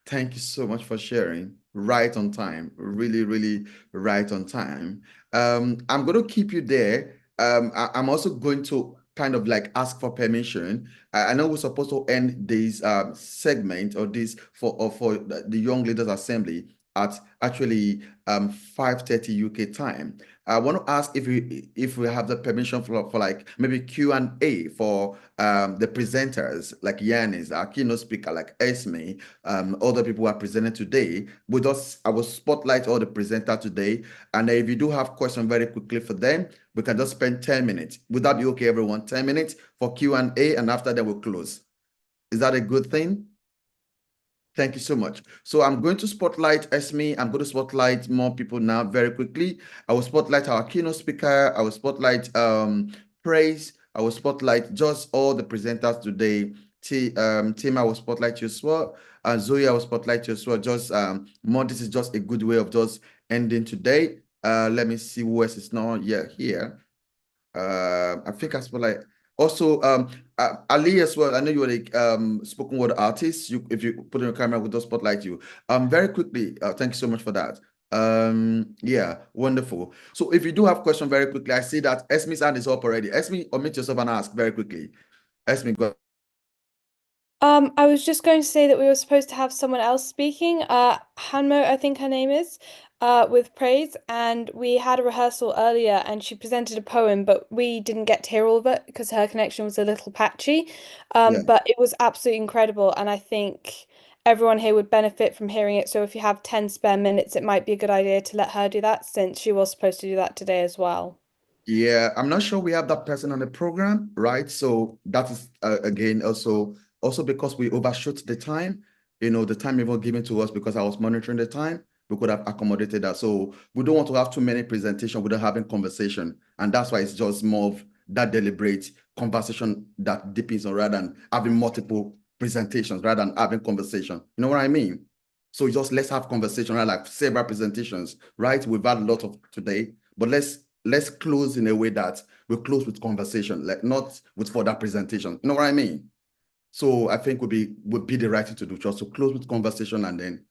Thank you so much for sharing. Right on time. Really, really right on time. I'm going to keep you there. I'm also going to kind of like ask for permission. I know we're supposed to end this segment or this for the Young Leaders Assembly at actually 5:30 UK time. I want to ask if we have the permission for like maybe Q&A for the presenters like Yanis, our keynote speaker like Esme, other people who are presented today. I will spotlight all the presenters today, and if you do have questions very quickly for them, we can just spend 10 minutes. Would that be okay, everyone? 10 minutes for Q&A, and after that we'll close. Is that a good thing? Thank you so much. So I'm going to spotlight Esme. I'm going to spotlight more people now very quickly. I will spotlight our keynote speaker. I will spotlight Praise. I will spotlight just all the presenters today. Tim, I will spotlight you as well. Zoe, I will spotlight you as well. Just more, this is just a good way of just ending today. Let me see who else is not yet here. I think I spotlight. Also, Ali as well. I know you were a spoken word artist. If you put on your camera, we'll just spotlight you. Very quickly. Thank you so much for that. Yeah, wonderful. So if you do have questions very quickly, I see that Esme's hand is up already. Esme, unmute yourself and ask very quickly. Esme, go. I was just going to say that we were supposed to have someone else speaking, Hanmo, I think her name is, with praise, and we had a rehearsal earlier and she presented a poem, but we didn't get to hear all of it because her connection was a little patchy. But it was absolutely incredible, and I think everyone here would benefit from hearing it. So if you have 10 spare minutes, it might be a good idea to let her do that since she was supposed to do that today as well. Yeah, I'm not sure we have that person on the program, right? So that is again also because we overshoot the time, the time even given to us because I was monitoring the time, we could have accommodated that. So we don't want to have too many presentations without having conversation. And that's why it's just more of that deliberate conversation that deepens on rather than having multiple presentations, rather than having conversation. You know what I mean? So just let's have conversation, right? Like several presentations, right? We've had a lot of today, but let's close in a way that we close with conversation, like not with further presentation. You know what I mean? So I think would be the right thing to do, just to close with conversation and then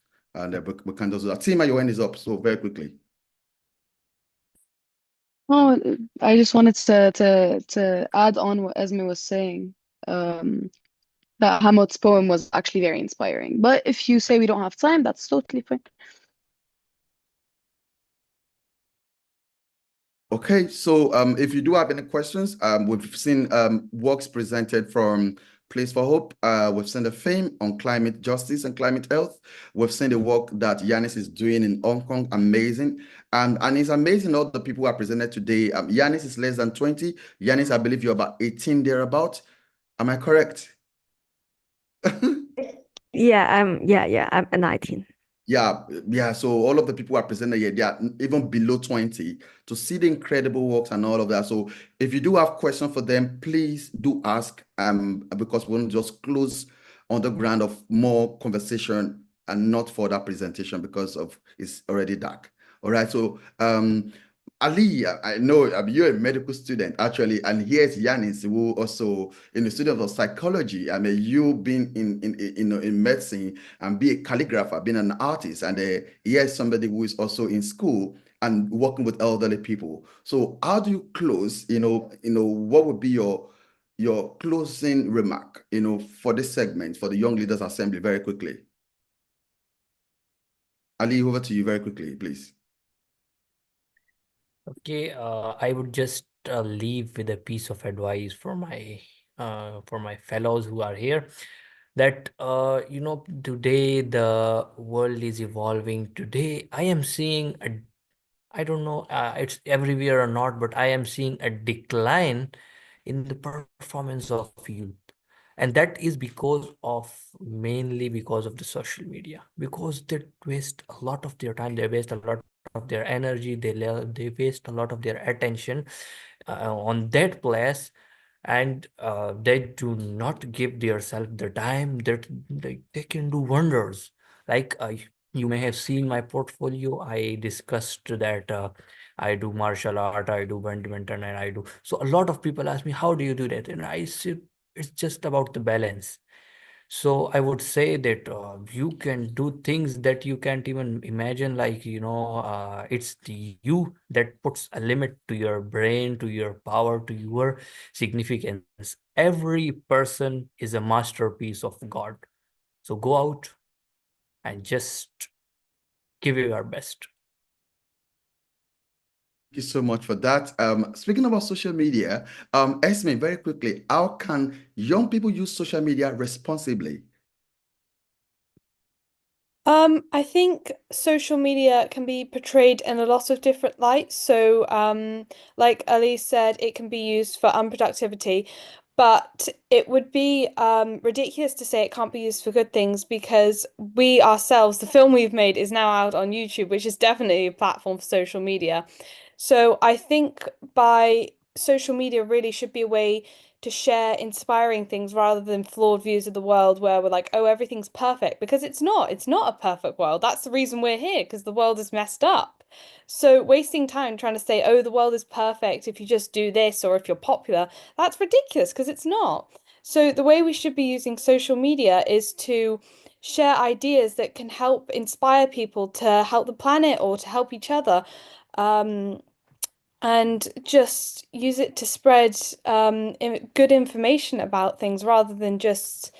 we can just do that. Tima, your hand is up, so very quickly. Oh, I just wanted to add on what Esme was saying. That Hamlet's poem was actually very inspiring. But if you say we don't have time, that's totally fine. Okay, so if you do have any questions, we've seen works presented from Place for Hope. We've seen the film on climate justice and climate health. We've seen the work that Yanis is doing in Hong Kong, amazing. And it's amazing all the people who are presented today. Yanis is less than 20. Yanis, I believe you're about 18 thereabout. Am I correct? Yeah, I'm 19. Yeah. So all of the people who are presented here, they are even below 20 to see the incredible works and all of that. So if you do have questions for them, please do ask because we won't just close on the ground of more conversation and not for that presentation because of it's already dark. All right, so Ali, I know you're a medical student actually, and here's Yanis, who also in a student of psychology. I mean, you being in medicine and be a calligrapher, being an artist, and here's somebody who is also in school and working with elderly people. So how do you close? What would be your closing remark? For this segment for the Young Leaders Assembly, very quickly. Ali, over to you very quickly, please. Okay, I would just leave with a piece of advice for my fellows who are here, that today the world is evolving. Today I am seeing I don't know it's everywhere or not, but I am seeing a decline in the performance of youth. And that is mainly because of the social media, because they waste a lot of their time, they waste a lot of their energy, they waste a lot of their attention on that place, and they do not give themselves the time that they can do wonders. Like you may have seen my portfolio. I discussed that I do martial art, I do badminton, and I do. So a lot of people ask me, how do you do that? And I say, it's just about the balance. So I would say that you can do things that you can't even imagine. Like, it's you that puts a limit to your brain, to your power, to your significance. Every person is a masterpiece of God. So go out and just give it your best. Thank you so much for that. Speaking about social media, Esme, very quickly, how can young people use social media responsibly? I think social media can be portrayed in a lot of different lights. So, like Ali said, it can be used for unproductivity, but it would be ridiculous to say it can't be used for good things, because we ourselves, the film we've made is now out on YouTube, which is definitely a platform for social media. So I think by social media really should be a way to share inspiring things rather than flawed views of the world where we're like, oh, everything's perfect, because it's not. It's not a perfect world. That's the reason we're here, because the world is messed up. So wasting time trying to say, oh, the world is perfect if you just do this or if you're popular, that's ridiculous, because it's not. So the way we should be using social media is to share ideas that can help inspire people to help the planet or to help each other. And just use it to spread good information about things rather than just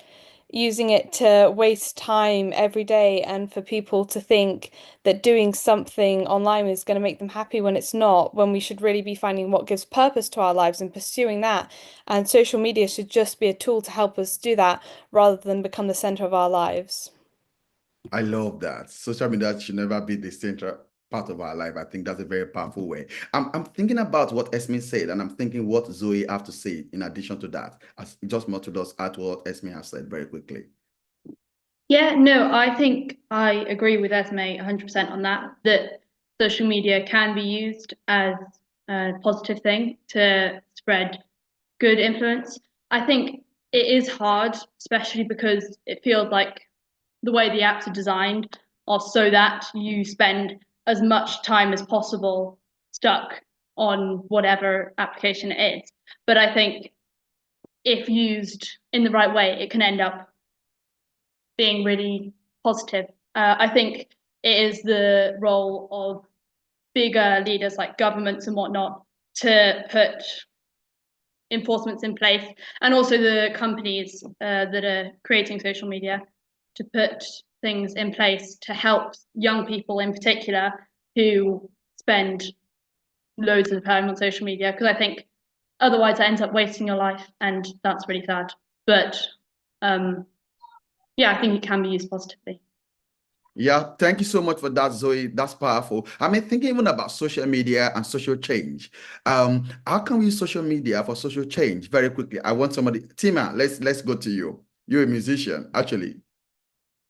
using it to waste time every day and for people to think that doing something online is going to make them happy when it's not, when we should really be finding what gives purpose to our lives and pursuing that. And social media should just be a tool to help us do that rather than become the center of our lives. I love that. Social media should never be the central part of our life. I think that's a very powerful way. I'm thinking about what Esme said, and I'm thinking what Zoe have to say in addition to that. As just more to just add to what Esme has said very quickly. Yeah, no, I think I agree with Esme 100% on that social media can be used as a positive thing to spread good influence. I think it is hard, especially because it feels like the way the apps are designed are so that you spend as much time as possible stuck on whatever application it is. But I think if used in the right way, it can end up being really positive. I think it is the role of bigger leaders like governments and whatnot to put enforcements in place, and also the companies that are creating social media to put things in place to help young people in particular who spend loads of time on social media, because I think otherwise it ends up wasting your life, and that's really sad. But yeah, I think it can be used positively. Yeah, thank you so much for that, Zoe. That's powerful. I mean, thinking even about social media and social change. How can we use social media for social change? Very quickly, I want somebody, Tima, let's go to you. You're a musician, actually.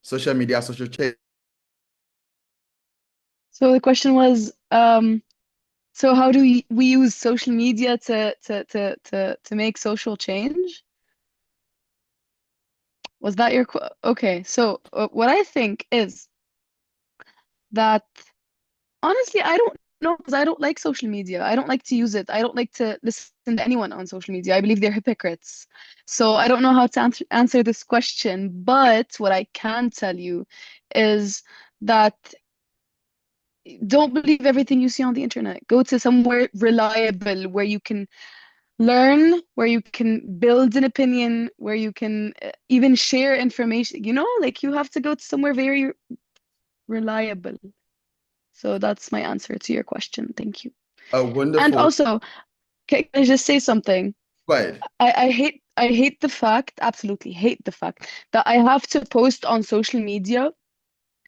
Social media, social change. So the question was, so how do we use social media to make social change? Was that your okay? So what I think is that honestly, I don't know because I don't like social media. I don't like to use it. I don't like to listen to anyone on social media. I believe they're hypocrites. So I don't know how to answer this question, but what I can tell you is that don't believe everything you see on the internet. Go to somewhere reliable where you can learn, where you can build an opinion, where you can even share information. You know, like you have to go to somewhere very reliable. So that's my answer to your question. Thank you. And Wonderful. also, can I just say something? Go ahead. I hate the fact, absolutely hate the fact that I have to post on social media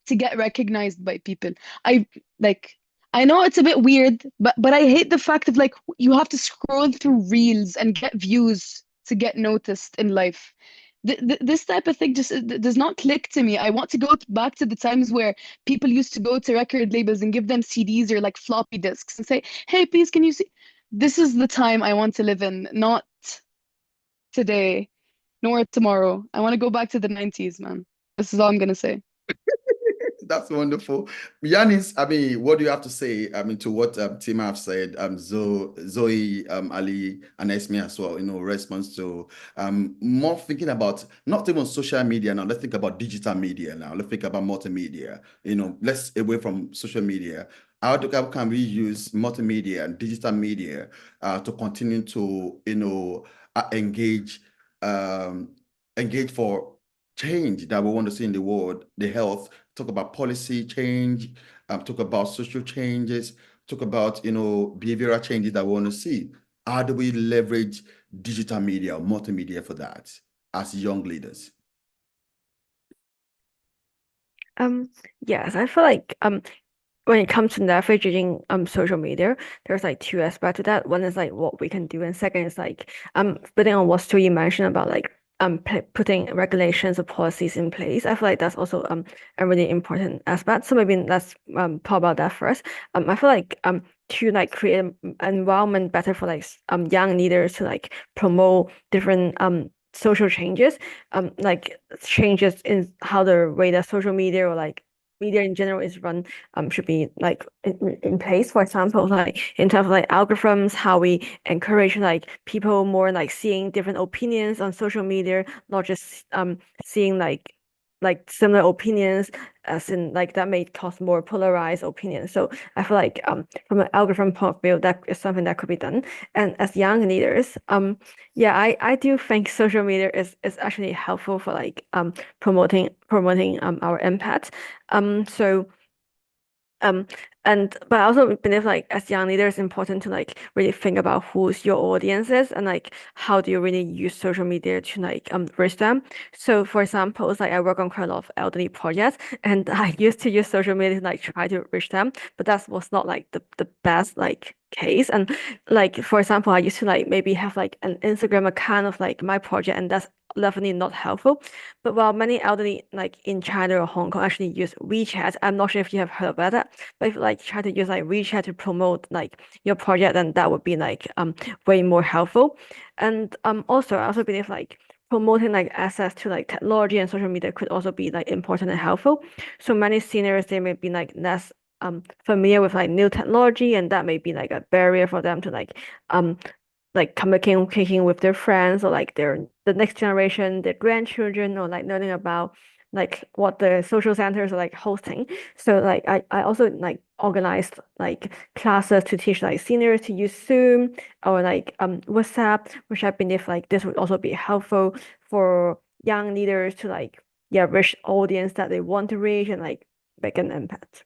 to get recognized by people. I like I know it's a bit weird, but I hate the fact of like you have to scroll through reels and get views to get noticed in life. This type of thing just does not click to me. I want to go back to the times where people used to go to record labels and give them CDs or like floppy disks and say, "Hey, please, can you see?" This is the time I want to live in, not today, nor tomorrow. I want to go back to the 90s, man. This is all I'm gonna say. That's wonderful. Yanis, I mean, what do you have to say? I mean, to what Tima have said, Zoe, Ali, and Esme as well, response to more thinking about not even social media now. Let's think about digital media now. Let's think about multimedia. Let's away from social media. How can we use multimedia and digital media to continue to, engage for change that we want to see in the world, the health, talk about policy change, talk about social changes, talk about, behavioral changes that we want to see. How do we leverage digital media or multimedia for that as young leaders? Yes, I feel like when it comes to leveraging social media, there's like two aspects to that. One is like what we can do, and second is like building on what Stu mentioned about like putting regulations or policies in place. I feel like that's also a really important aspect. So maybe let's talk about that first. I feel like to like create an environment better for like young leaders to like promote different social changes, like changes in how the way that social media or like media in general is run should be like in place. For example, like in terms of like algorithms, how we encourage like people more like seeing different opinions on social media, not just seeing like similar opinions, as in like that may cause more polarized opinions. So I feel like from an algorithm point of view, that is something that could be done. And as young leaders, yeah, I do think social media is actually helpful for like promoting our impact. So but I also believe like as young leaders, it's important to like really think about who's your audience is and like how do you really use social media to like reach them. So for example, it's like I work on quite a lot of elderly projects, and I used to use social media to like try to reach them, but that was not like the best like case. And like for example, I used to like maybe have like an Instagram account of like my project, and that's definitely not helpful. But while many elderly like in China or Hong Kong actually use WeChat, I'm not sure if you have heard about that. But if like try to use like WeChat to promote like your project, then that would be like way more helpful. And also I also believe like promoting like access to like technology and social media could also be like important and helpful. So many seniors, they may be like less familiar with like new technology, and that may be like a barrier for them to like communicating with their friends or like the next generation, their grandchildren, or like learning about like what the social centers are like hosting. So like I also like organized like classes to teach like seniors to use Zoom or like WhatsApp, which I believe like this would also be helpful for young leaders to like reach audience that they want to reach and like make an impact.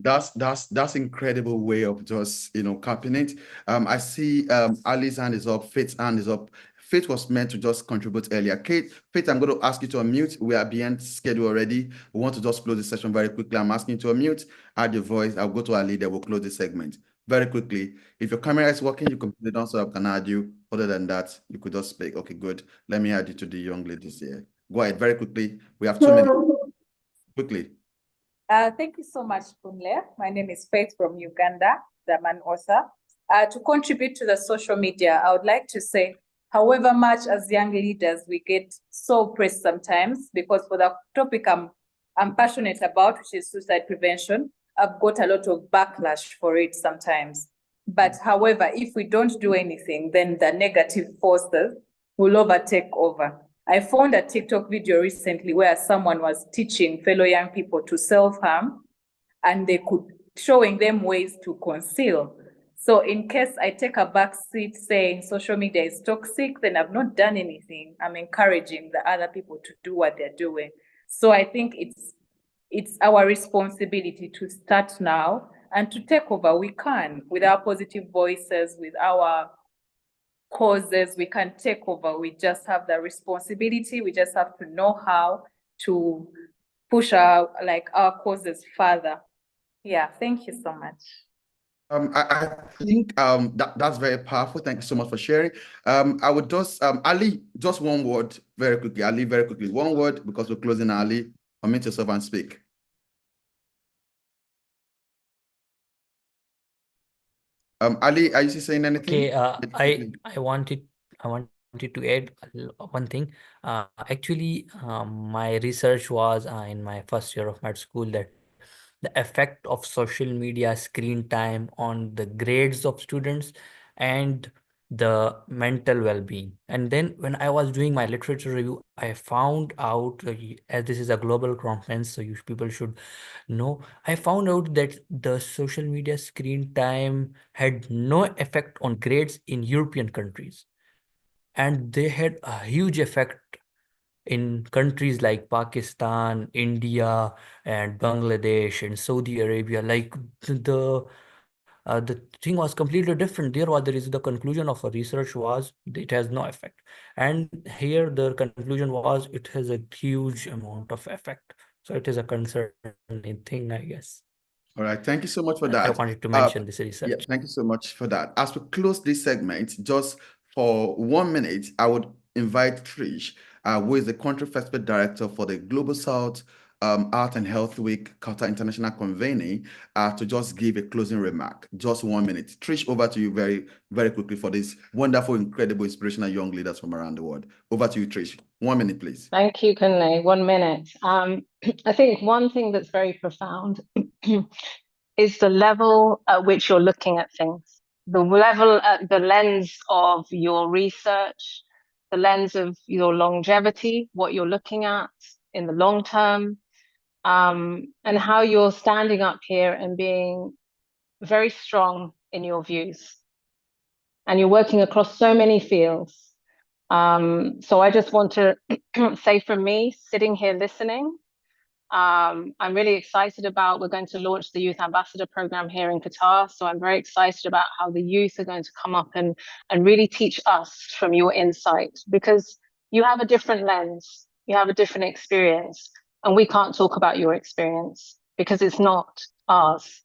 That's incredible way of just capping it. I see Ali's hand is up, Faith's hand is up. Faith was meant to just contribute earlier. Faith, I'm going to ask you to unmute. We are behind schedule already. We want to just close the session very quickly. I'm asking you to unmute, add your voice. I'll go to Ali, then we'll close the segment very quickly. If your camera is working, you can put it on so I can add you. Other than that, you could just speak. Okay, good. Let me add you to the young ladies here. Go ahead very quickly. We have 2 minutes. Quickly. Thank you so much, Kunle. My name is Faith from Uganda, the man author. To contribute to the social media, I would like to say However much as young leaders, we get so pressed sometimes because for the topic I'm passionate about, which is suicide prevention, I've got a lot of backlash for it sometimes. But however, if we don't do anything, then the negative forces will overtake over. I found a TikTok video recently where someone was teaching fellow young people to self-harm, and they could showing them ways to conceal. So in case I take a back seat saying social media is toxic, then I've not done anything. I'm encouraging the other people to do what they're doing. So I think it's our responsibility to start now and to take over. We can, with our positive voices, with our causes, we can take over. We just have the responsibility. We just have to know how to push our causes further. Yeah, thank you so much. I think that's very powerful. Thank you so much for sharing. I would just Ali, just one word very quickly. Ali, very quickly, one word because we're closing. Ali, unmute yourself and speak. Ali, are you saying anything? Okay, I wanted to add one thing. Actually, my research was in my first year of med school that the effect of social media screen time on the grades of students and the mental well-being. And then when I was doing my literature review, I found out, as this is a global conference, so people should know, I found out that the social media screen time had no effect on grades in European countries. And they had a huge effect in countries like Pakistan, India, and Bangladesh and Saudi Arabia. Like the thing was completely different. There was the conclusion of a research was it has no effect, and here the conclusion was it has a huge amount of effect. So it is a concerning thing, I guess. All right, thank you so much for I that. wanted to mention this Yeah, research. thank you so much for that. As we close this segment, just for 1 minute, I would invite Trish, who is the country festival director for the Global South Art and Health Week Qatar International Convening, to just give a closing remark. Just 1 minute. Trish, over to you very, very quickly for this wonderful, incredible, inspirational young leaders from around the world. Over to you, Trish. 1 minute, please. Thank you, Kunle. 1 minute. I think one thing that's very profound is the level at which you're looking at things, the level at the lens of your research, the lens of your longevity, what you're looking at in the long term, and how you're standing up here and being very strong in your views. And you're working across so many fields. So I just want to say from me, sitting here listening, I'm really excited about, we're going to launch the Youth Ambassador Program here in Qatar. So I'm very excited about how the youth are going to come up and really teach us from your insight, because you have a different lens, you have a different experience, and we can't talk about your experience because it's not ours.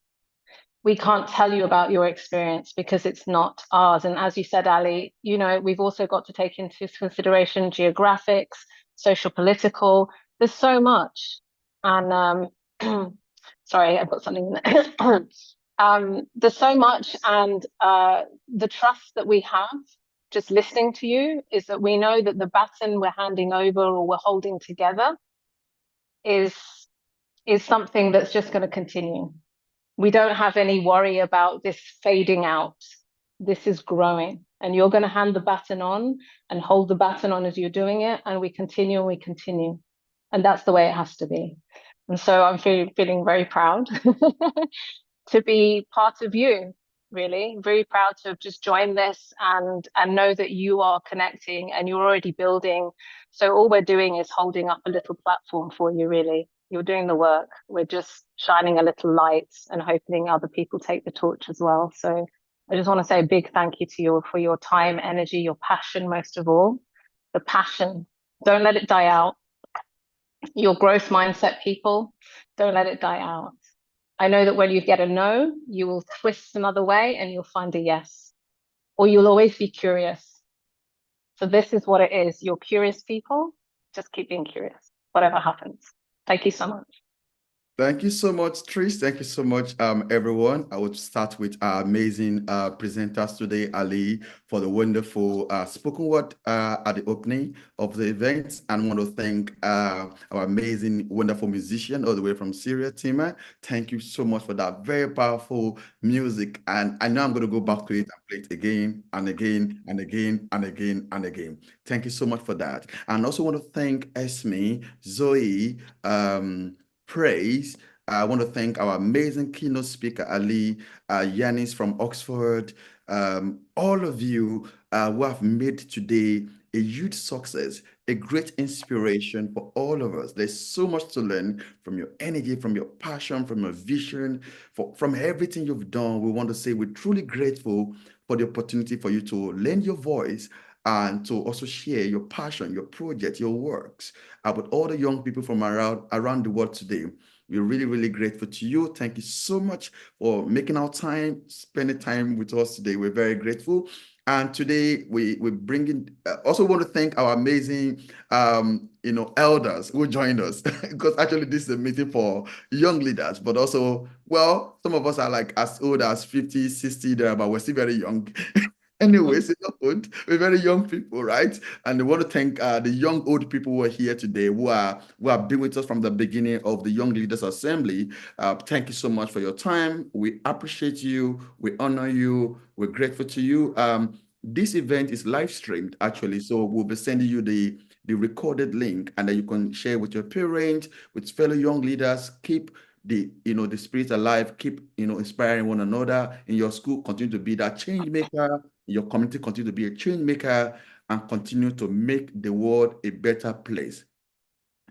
We can't tell you about your experience because it's not ours. And as you said, Ali, you know, we've also got to take into consideration geographics, social, political. There's so much. And sorry, I've got something in there. There's so much, and the trust that we have just listening to you is that we know that the baton we're handing over or we're holding together is something that's just going to continue. We don't have any worry about this fading out. This is growing, and you're going to hand the baton on and hold the baton on as you're doing it, and we continue and we continue. And that's the way it has to be. And so I'm feeling very proud to be part of you, really. Very proud to have just joined this and know that you are connecting and you're already building. So all we're doing is holding up a little platform for you, really. You're doing the work. We're just shining a little light and hoping other people take the torch as well. So I just want to say a big thank you to you for your time, energy, your passion, most of all. The passion. Don't let it die out. Your growth mindset, people, don't let it die out. I know that when you get a no, you will twist another way and you'll find a yes, or you'll always be curious. So this is what it is. You're curious people. Just keep being curious, whatever happens. Thank you so much. Thank you so much, Trish. Thank you so much, everyone. I would start with our amazing presenters today, Ali, for the wonderful spoken word at the opening of the event. And want to thank our amazing, wonderful musician all the way from Syria, Tima. Thank you so much for that very powerful music. And I know I'm going to go back to it and play it again and again and again and again and again. Thank you so much for that. And also want to thank Esme, Zoe, Praise. I want to thank our amazing keynote speaker, Ali, Yanis from Oxford, all of you who have made today a huge success, a great inspiration for all of us. There's so much to learn from your energy, from your passion, from your vision, from everything you've done. We want to say we're truly grateful for the opportunity for you to lend your voice and to also share your passion, your project, your works with all the young people from around the world today. We're really, really grateful to you. Thank you so much for making our time, spending time with us today. We're very grateful. And today we bring in, also want to thank our amazing, elders who joined us because actually this is a meeting for young leaders, but also, well, some of us are like as old as 50, 60 there, but we're still very young. Anyways, we're very young people, right? And I want to thank the young old people who are here today, who have been with us from the beginning of the Young Leaders Assembly. Thank you so much for your time. We appreciate you. We honor you. We're grateful to you. This event is live streamed actually, so we'll be sending you the recorded link, and then you can share with your parents, with fellow young leaders. Keep the spirit alive. Keep inspiring one another in your school. Continue to be that change maker. Your community continue to be a change maker and continue to make the world a better place.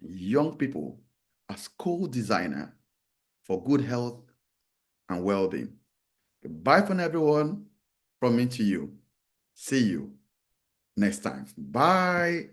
Young people as co-designer for good health and well-being. Bye for now, everyone. From me to you. See you next time. Bye.